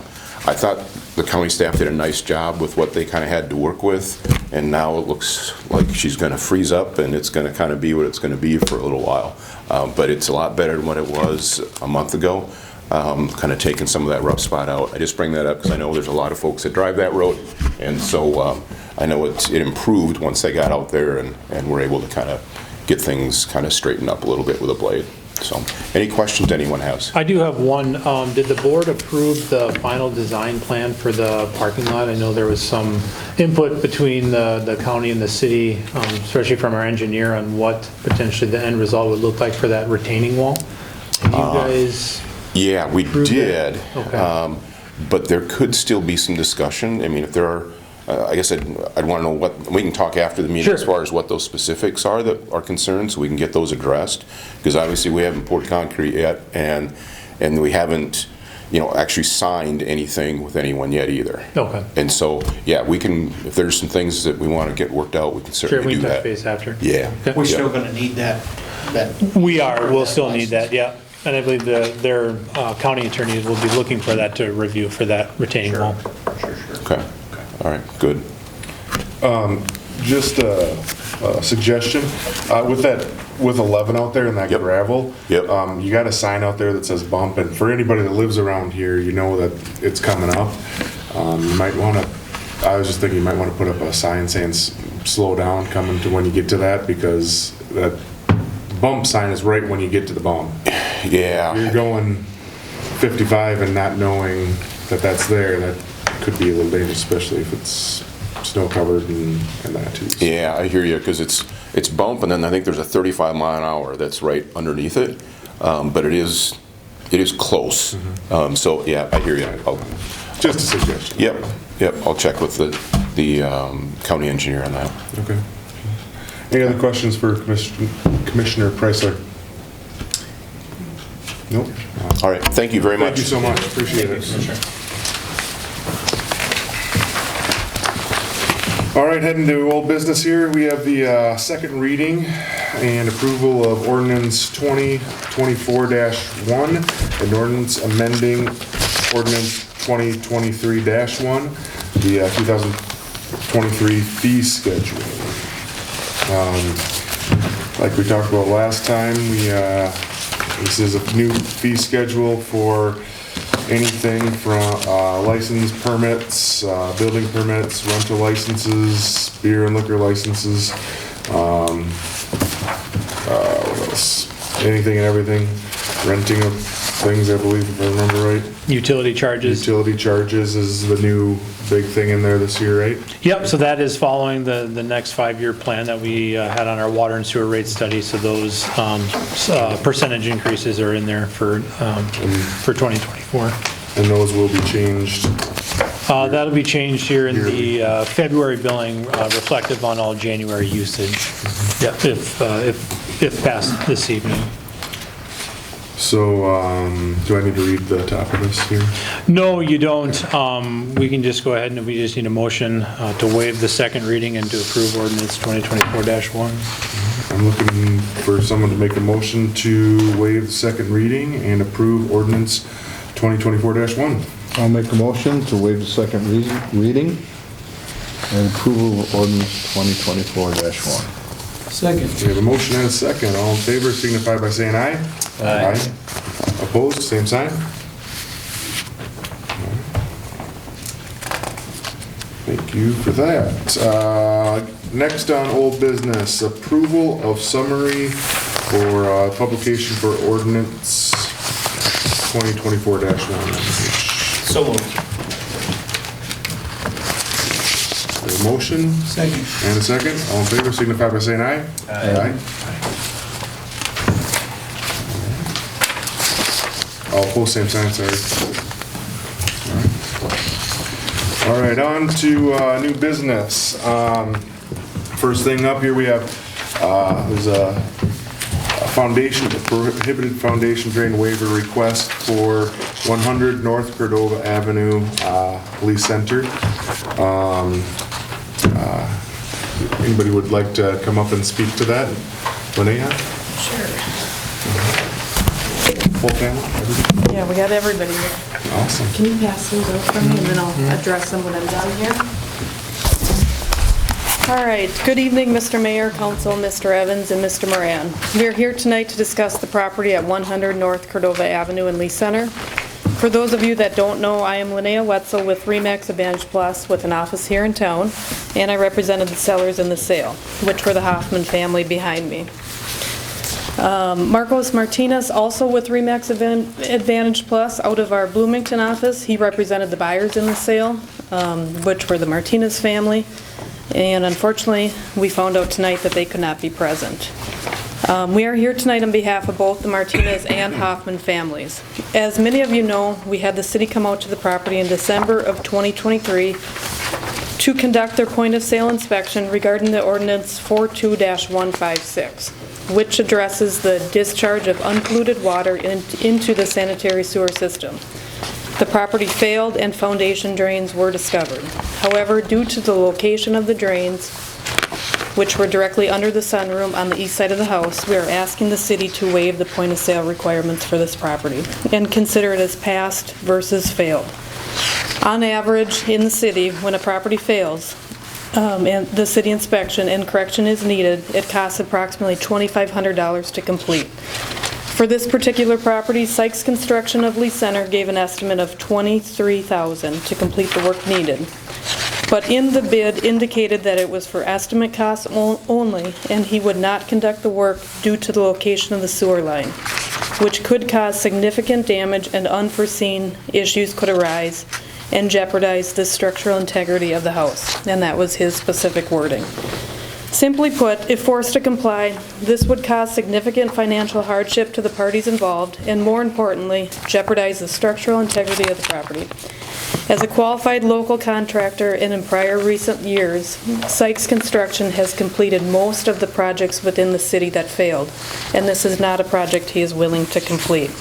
thought the county staff did a nice job with what they kind of had to work with, and now it looks like she's going to freeze up, and it's going to kind of be what it's going to be for a little while. But it's a lot better than what it was a month ago. Kind of taking some of that rough spot out. I just bring that up because I know there's a lot of folks that drive that road, and so I know it improved once they got out there and were able to kind of get things kind of straightened up a little bit with a blade. So, any questions anyone has? I do have one. Did the board approve the final design plan for the parking lot? I know there was some input between the county and the city, especially from our engineer, on what potentially the end result would look like for that retaining wall. Did you guys? Yeah, we did. Okay. But there could still be some discussion. I mean, if there are, I guess I'd want to know what, we can talk after the meeting Sure. as far as what those specifics are that are concerned, so we can get those addressed. Because obviously we haven't poured concrete yet, and we haven't, actually signed anything with anyone yet either. Okay. And so, yeah, we can, if there's some things that we want to get worked out, we can Sure, certainly we do can touch that. base after. Yeah. We're Yeah. still gonna need that. We are, we'll still need that, yeah. And I believe their county attorneys will be looking for that to review for that retaining wall. Sure. Okay. All right, good. Just a suggestion, with 11 out there and that Yep. gravel, Yep. you got a sign out there that says bump, and for anybody that lives around here, you know that it's coming up. You might want to, I was just thinking you might want to put up a sign saying slow down coming to when you get to that, because that bump sign is right when you get to the bump. Yeah. You're going 55 and not knowing that that's there, that could be a little dangerous, especially if it's snow covered and that too. So. Yeah, I hear you, because it's bump, and then I think there's a 35 mile an hour that's right underneath it, but it is close. So yeah, I hear you. Just a suggestion. Yep. I'll check with the county engineer on that. Okay. Any other questions for Commissioner Preisler? Nope. All right. Thank you very much. Thank you so much. Appreciate it. All right, heading to old business here. We have the second reading and approval of ordinance 2024-1, an ordinance amending ordinance 2023-1, the 2023 fee schedule. Like we talked about last time, this is a new fee schedule for anything from license permits, building permits, rental licenses, beer and liquor licenses, what else? Anything and everything, renting of things, I believe, if I remember right. Utility charges. Utility charges is the new big thing in there this year, right? Yep, so that is following the next 5-year plan that we had on our water and sewer rate study. So those percentage increases are in there for 2024. And those will be changed. That'll be changed here in the February billing, reflective on all January usage. Yep, if passed this evening. So, do I need to read the top of this here? No, you don't. We can just go ahead and we just need a motion to waive the second reading and to approve ordinance 2024-1. I'm looking for someone to make a motion to waive the second reading and approve ordinance 2024-1. I'll make a motion to waive the second reading and approval of ordinance 2024-1. Second. We have a motion and a second. All in favor signify by saying aye. Aye. Opposed, same sign. Thank you for that. Next on old business, approval of summary for publication for ordinance 2024-1. So moved. A motion Second. and a second. All in favor signify by saying aye. Aye. All opposed, same sign, sorry. All right, on to new business. First thing up here, we have There's a foundation, a prohibited foundation drain waiver request for 100 North Cordova Avenue, Lee Center. Anybody would like to come up and speak to that? Linnea? Sure. Whole family? Everybody? Yeah, we got everybody here. Awesome. Can you pass those out for me, and then I'll address them when I'm done here? All right, good evening, Mr. Mayor, Council, Mr. Evans, and Mr. Moran. We are here tonight to discuss the property at 100 North Cordova Avenue in Lee Center. For those of you that don't know, I am Linnea Wetzel with RE/MAX Advantage Plus with an office here in town, and I represented the sellers in the sale, which were the Hoffman family behind me. Marcos Martinez, also with RE/MAX Advantage Plus, out of our Bloomington office. He represented the buyers in the sale, which were the Martinez family. And unfortunately, we found out tonight that they could not be present. We are here tonight on behalf of both the Martinez and Hoffman families. As many of you know, we had the city come out to the property in December of 2023 to conduct their point of sale inspection regarding the ordinance 42-156, which addresses the discharge of unpolluted water into the sanitary sewer system. The property failed and foundation drains were discovered. However, due to the location of the drains, which were directly under the sunroom on the east side of the house, we are asking the city to waive the point of sale requirements for this property and consider it as passed versus failed. On average, in the city, when a property fails, and the city inspection and correction is needed, it costs approximately $2,500 to complete. For this particular property, Sykes Construction of Lee Center gave an estimate of $23,000 to complete the work needed. But in the bid indicated that it was for estimate costs only, and he would not conduct the work due to the location of the sewer line, which could cause significant damage and unforeseen issues could arise and jeopardize the structural integrity of the house. And that was his specific wording. Simply put, if forced to comply, this would cause significant financial hardship to the parties involved, and more importantly, jeopardize the structural integrity of the property. As a qualified local contractor and in prior recent years, Sykes Construction has completed most of the projects within the city that failed, and this is not a project he is willing to complete.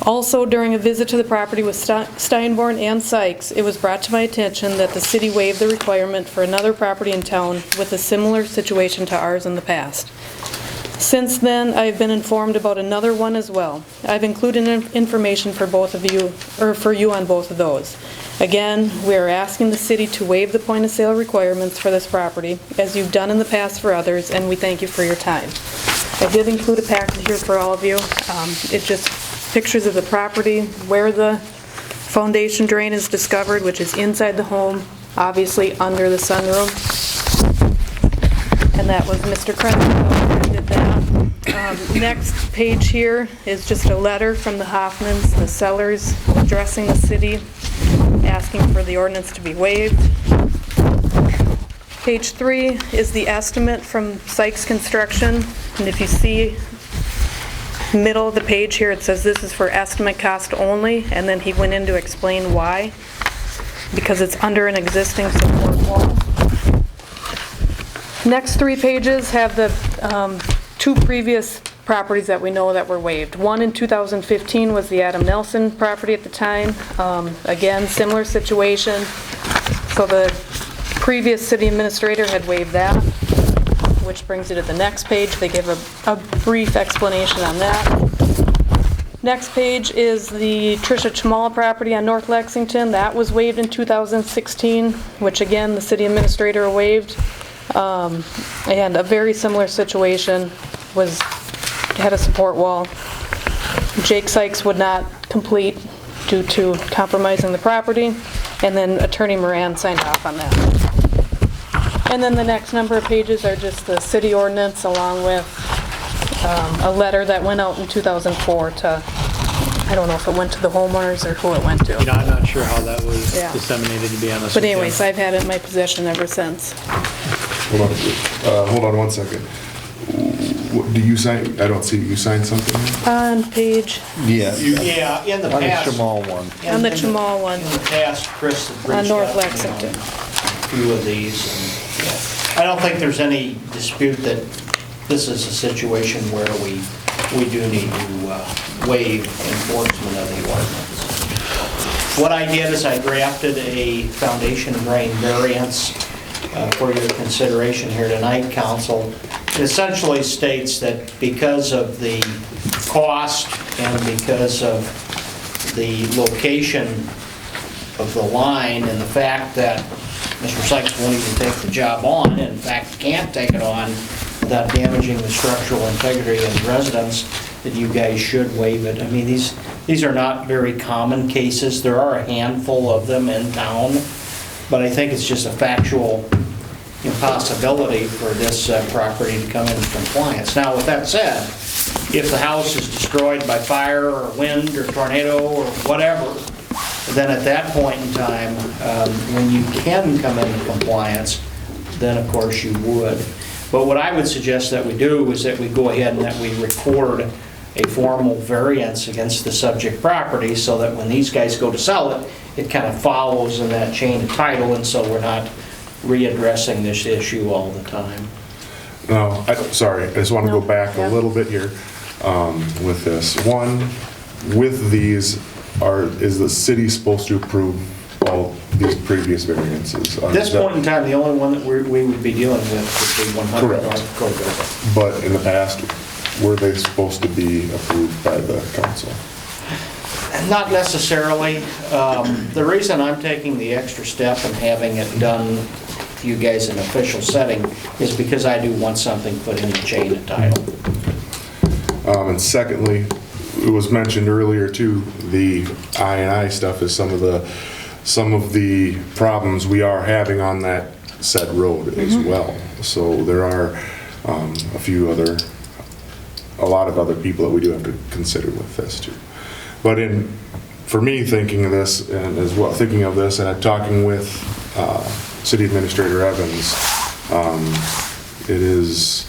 Also, during a visit to the property with Steinborn and Sykes, it was brought to my attention that the city waived the requirement for another property in town with a similar situation to ours in the past. Since then, I've been informed about another one as well. I've included information for both of you, or for you on both of those. Again, we are asking the city to waive the point of sale requirements for this property, as you've done in the past for others, and we thank you for your time. I did include a packet here for all of you. It just pictures of the property, where the foundation drain is discovered, which is inside the home, obviously under the sunroom. And that was Mr. Krenner who did that. Next page here is just a letter from the Hoffmans, the sellers, addressing the city, asking for the ordinance to be waived. Page 3 is the estimate from Sykes Construction, and if you see middle of the page here, it says this is for estimate cost only, and then he went in to explain why, because it's under an existing support wall. Next 3 pages have the 2 previous properties that we know that were waived. One in 2015 was the Adam Nelson property at the time. Again, similar situation. So the previous city administrator had waived that, which brings you to the next page. They give a brief explanation on that. Next page is the Tricia Chamala property on North Lexington. That was waived in 2016, which again, the city administrator waived. And a very similar situation had a support wall. Jake Sykes would not complete due to compromising the property, and then Attorney Moran signed off on that. And then the next number of pages are just the city ordinance, along with a letter that went out in 2004 to, I don't know if it went to the homeowners or who it went to. You know, I'm not sure how that was disseminated, to be honest But with you. anyways, I've had it in my possession ever since. Hold on one second. Do you sign? I don't see you signed something. On page, Yeah. Yeah, in the On the past. Jamal one. on the Chamal one, In the past, Chris had on reached North out to me Lexington. on a few of these. And I don't think there's any dispute that this is a situation where we do need to waive enforcement of the ordinance. What I did is I drafted a foundation drain variance for your consideration here tonight, council. It essentially states that because of the cost and because of the location of the line and the fact that Mr. Sykes won't even take the job on, and in fact can't take it on without damaging the structural integrity of the residents, that you guys should waive it. I mean, these are not very common cases. There are a handful of them in town, but I think it's just a factual impossibility for this property to come into compliance. Now, with that said, if the house is destroyed by fire or wind or tornado or whatever, then at that point in time, when you can come into compliance, then of course you would. But what I would suggest that we do is that we go ahead and that we record a formal variance against the subject property so that when these guys go to sell it, it kind of follows in that chain of title, and so we're not readdressing this issue all the time. No, sorry, I just want to go back a little bit here with this. One, with these, is the city supposed to approve all these previous variances? At this point in time, the only one that we would be dealing with would be 100 North Cordova. But in the past, were they supposed to be approved by the council? Not necessarily. The reason I'm taking the extra step and having it done to you guys in an official setting is because I do want something put in the chain of title. And secondly, it was mentioned earlier too, the I&I stuff is some of the problems we are having on that said road as well. So there are a lot of other people that we do have to consider with this too. But for me, thinking of this and as well, thinking of this and talking with City Administrator Evans, it is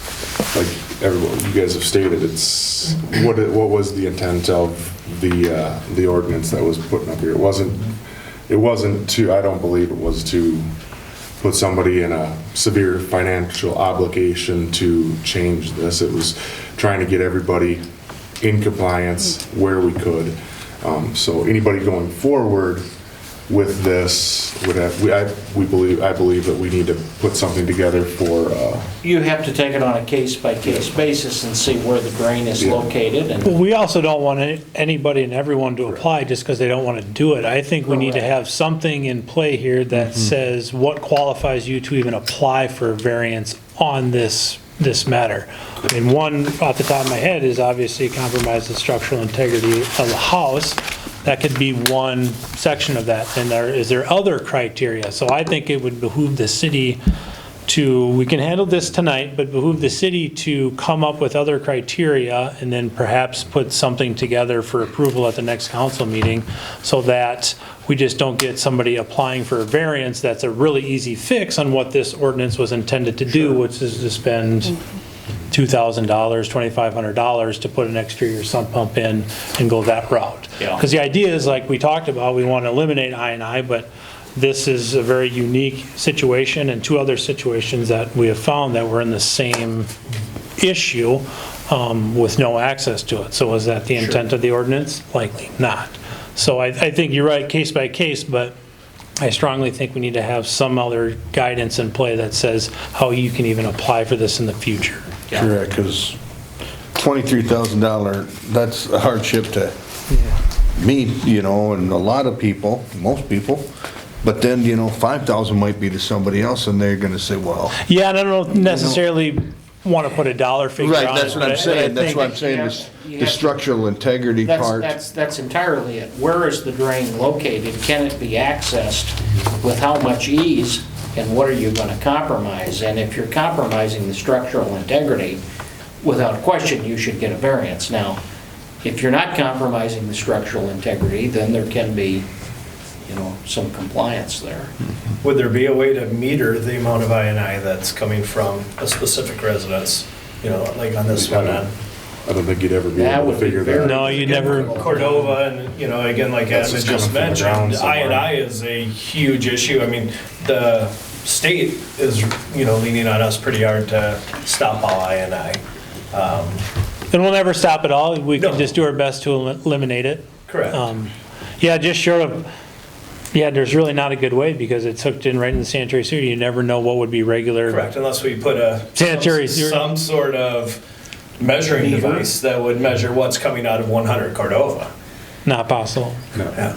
like everyone, you guys have stated, it's what was the intent of the ordinance that was put up here. It wasn't to, I don't believe it was to put somebody in a severe financial obligation to change this. It was trying to get everybody in compliance where we could. So anybody going forward with this would have, I believe that we need to put something together for. You have to take it on a case-by-case basis and see where the drain is located. And Well, we also don't want anybody and everyone to apply just because they don't want to do it. I think we need to have something in play here that says what qualifies you to even apply for a variance on this matter. I mean, one off the top of my head is obviously compromise the structural integrity of the house. That could be one section of that. And is there other criteria? So I think it would behoove the city to, we can handle this tonight, but behoove the city to come up with other criteria and then perhaps put something together for approval at the next council meeting so that we just don't get somebody applying for a variance that's a really easy fix on what this ordinance was intended to do, which is to spend $2,000, $2,500 to put an exterior sump pump in and go that route. Because the idea is, like we talked about, we want to eliminate I&I, but this is a very unique situation and two other situations that we have found that were in the same issue with no access to it. So was that the intent of the ordinance? Likely not. So I think you're right, case by case, but I strongly think we need to have some other guidance in play that says how you can even apply for this in the future. Correct, because $23,000, that's a hardship to me, and a lot of people, most people. But then, $5,000 might be to somebody else, and they're going to say, well. Yeah, and I don't necessarily want to put a dollar figure on it. Right, that's what I'm saying. That's what I'm saying, the structural integrity part. That's entirely it. Where is the drain located? Can it be accessed with how much ease? And what are you going to compromise? And if you're compromising the structural integrity, without question, you should get a variance. Now, if you're not compromising the structural integrity, then there can be, some compliance there. Would there be a way to meter the amount of I&I that's coming from a specific residence? Like on this one on. I don't think you'd ever be able to figure that out. No, you never. Cordova, and again, like Adam had just mentioned, I&I is a huge issue. I mean, the state is leaning on us pretty hard to stop all I&I. And we'll never stop it all. We can just do our best to eliminate it. Correct. Yeah, just short of, yeah, there's really not a good way because it's hooked in right in the sanitary sewer. You never know what would be regular. Correct, unless we put Sanitary sewer. some sort of measuring device that would measure what's coming out of 100 Cordova. Not possible. Yeah.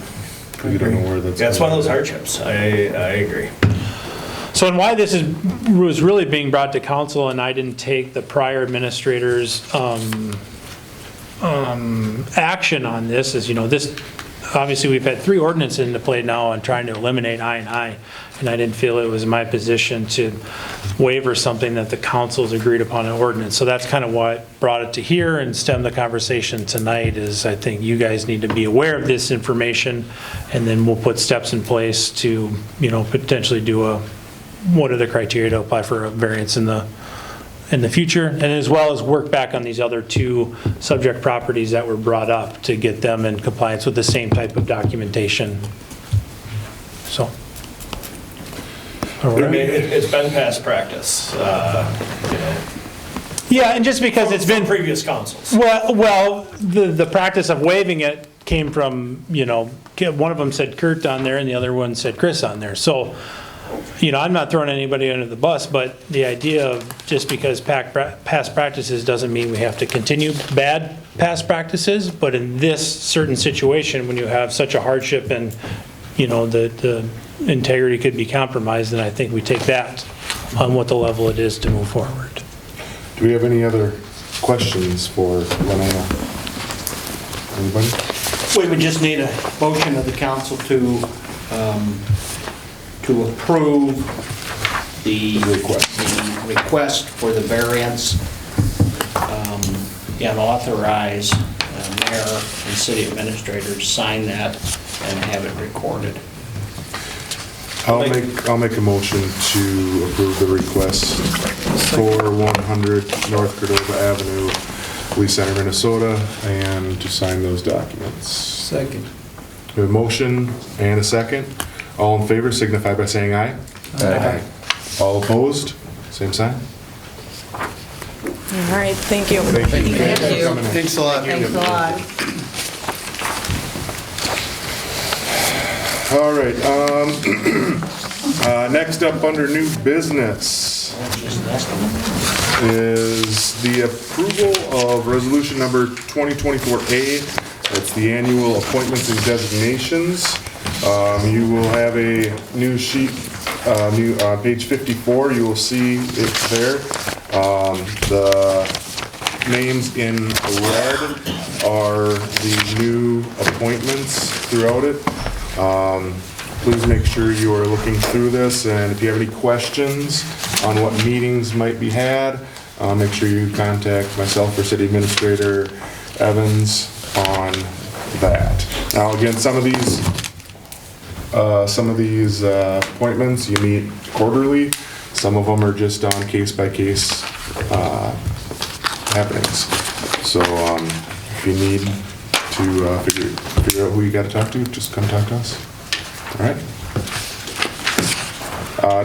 You don't know where that's. Yeah, it's one of those hardships. I agree. So, and why this was really being brought to council, and I didn't take the prior administrator's action on this, is, this, obviously, we've had 3 ordinances into play now on trying to eliminate I&I, and I didn't feel it was my position to waiver something that the council's agreed upon an ordinance. So that's kind of what brought it to here and stemmed the conversation tonight, is I think you guys need to be aware of this information, and then we'll put steps in place to, potentially do what are the criteria to apply for a variance in the future, and as well as work back on these other 2 subject properties that were brought up to get them in compliance with the same type of documentation. So. I mean, it's been past practice, Yeah, and just because it's been previous councils. Well, the practice of waiving it came from, one of them said Kurt on there and the other one said Chris on there. So, I'm not throwing anybody under the bus, but the idea of just because past practices doesn't mean we have to continue bad past practices, but in this certain situation, when you have such a hardship and, the integrity could be compromised, then I think we take that on what the level it is to move forward. Do we have any other questions for Lena? Anybody? We would just need a motion of the council to approve the request for the variance, and authorize mayor and city administrator to sign that and have it recorded. I'll make a motion to approve the request for 100 North Cordova Avenue, Lee Center, Minnesota, and to sign those documents. Second. We have a motion and a second. All in favor signify by saying aye. Aye. All opposed? Same sign. All right, thank you. Thank you. Thank you. Thanks a lot. Thanks a lot. All right, next up under new business is the approval of resolution number 2024A. It's the annual appointments and designations. You will have a new sheet, page 54, you will see it there. The names in red are the new appointments throughout it. Please make sure you are looking through this, and if you have any questions on what meetings might be had, make sure you contact myself or City Administrator Evans on that. Now, again, some of these appointments you meet quarterly. Some of them are just on case-by-case happenings. So if you need to figure out who you got to talk to, just come talk to us. All right.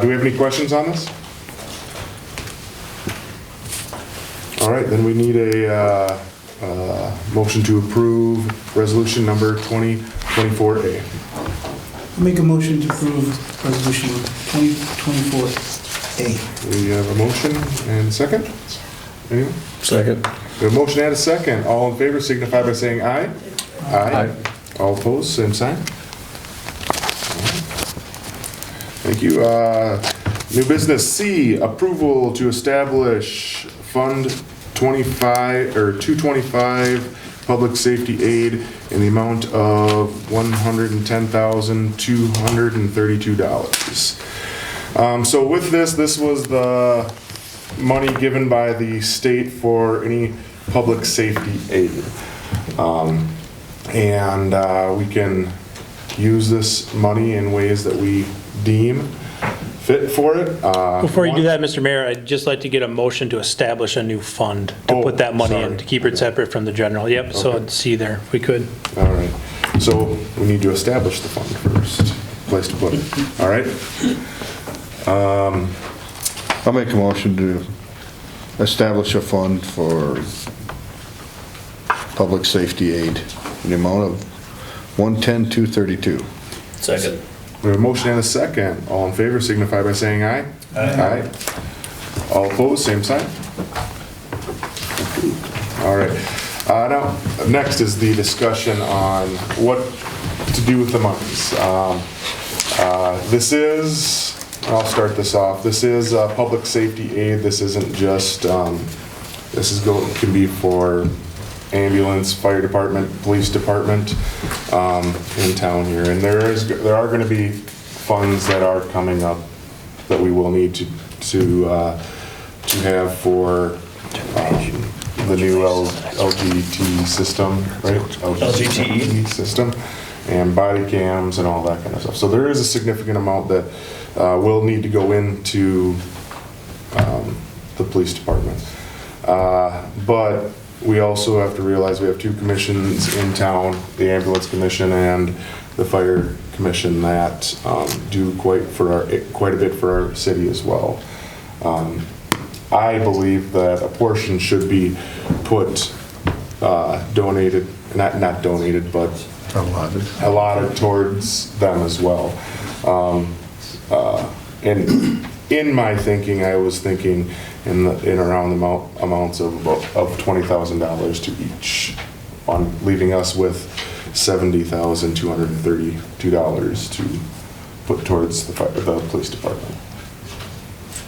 Do we have any questions on this? All right, then we need a motion to approve resolution number 2024A. Make a motion to approve resolution 2024A. We have a motion and a second. Anyone? Second. We have a motion and a second. All in favor signify by saying aye. Aye. All opposed, same sign. Thank you. New business C, approval to establish Fund 225 Public Safety Aid in the amount of $110,232. So with this was the money given by the state for any public safety aid. And we can use this money in ways that we deem fit for it. Before you do that, Mr. Mayor, I'd just like to get a motion to establish a new fund to put that money in, to keep it separate from the general. Yep, so I'd see there, if we could. All right, so we need to establish the fund first, place to put it. All right. I'll make a motion to establish a fund for public safety aid in the amount of $110,232. Second. We have a motion and a second. All in favor signify by saying aye. Aye. All opposed, same sign. All right. Now, next is the discussion on what to do with the monies. This is, I'll start this off, this is public safety aid. This isn't just, can be for ambulance, fire department, police department in town here. And there are going to be funds that are coming up that we will need to have for the new LGT system, right? LGT system, and body cams and all that kind of stuff. So there is a significant amount that will need to go into the police department. But we also have to realize we have two commissions in town, the ambulance commission and the fire commission, that do quite a bit for our city as well. I believe that a portion should be put, donated, not donated, but allotted towards them as well. And in my thinking, I was thinking in around the amounts of $20,000 to each, on leaving us with $70,232 to put towards the police department.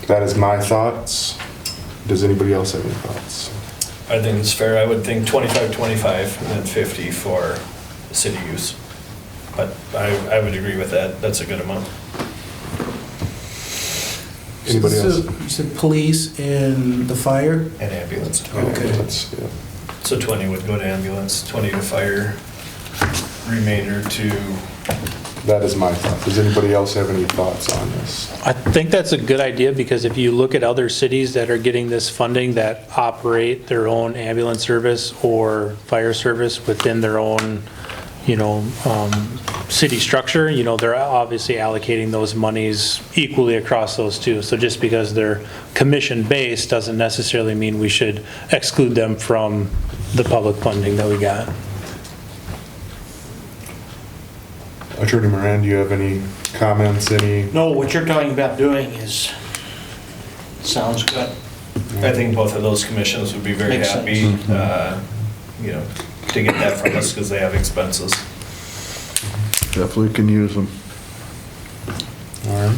That is my thoughts. Does anybody else have any thoughts? I think it's fair. I would think 25 and then 50 for city use. But I would agree with that. That's a good amount. Anybody else? You said police and the fire? And ambulance. Okay. Ambulance, yeah. So 20 would go to ambulance, 20 to fire, remainder to... That is my thought. Does anybody else have any thoughts on this? I think that's a good idea, because if you look at other cities that are getting this funding that operate their own ambulance service or fire service within their own, city structure, they're obviously allocating those monies equally across those two. So just because they're commission-based doesn't necessarily mean we should exclude them from the public funding that we got. Attorney Moran, do you have any comments, No, what you're talking about doing sounds good. I think both of those commissions would be very Makes happy, to get that from us because they have expenses. Definitely can use them. All right.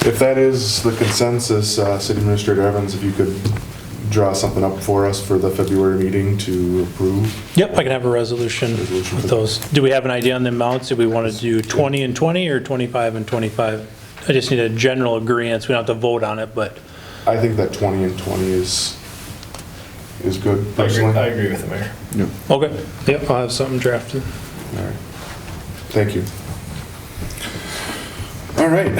If that is the consensus, City Administrator Evans, if you could draw something up for us for the February meeting to approve. Yep, I can have a resolution with those. Do we have an idea on the amounts? Do we want to do 20 and 20 or 25 and 25? I just need a general agreement. We don't have to vote on it, but. I think that 20 and 20 is good, I personally. agree with the mayor. Okay, yep, I'll have something drafted. All right. Thank you. All right,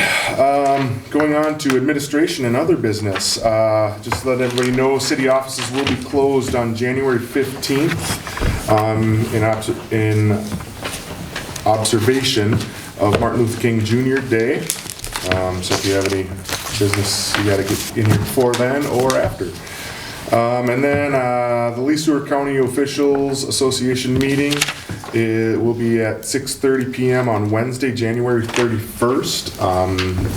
going on to administration and other business. Just to let everybody know, city offices will be closed on January 15th in observation of Martin Luther King Jr. Day. So if you have any business, you gotta get in here before then or after. And then the Leesburg County Officials Association meeting, it will be at 6:30 p.m. on Wednesday, January 31st.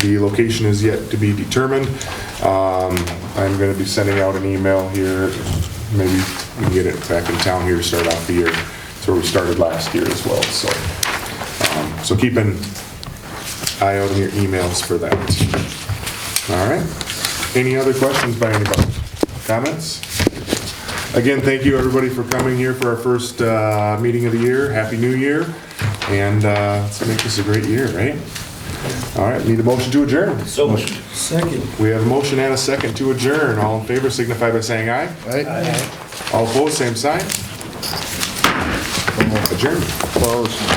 The location is yet to be determined. I'm going to be sending out an email here. Maybe we can get it back in town here to start off the year. That's where we started last year as well. So keep an eye out on your emails for that. All right. Any other questions by anybody? Comments? Again, thank you everybody for coming here for our first meeting of the year. Happy New Year. And let's make this a great year, right? All right, need a motion to adjourn. So moved. Second. We have a motion and a second to adjourn. All in favor signify by saying aye. Aye. All opposed, same sign. Adjourn. Close.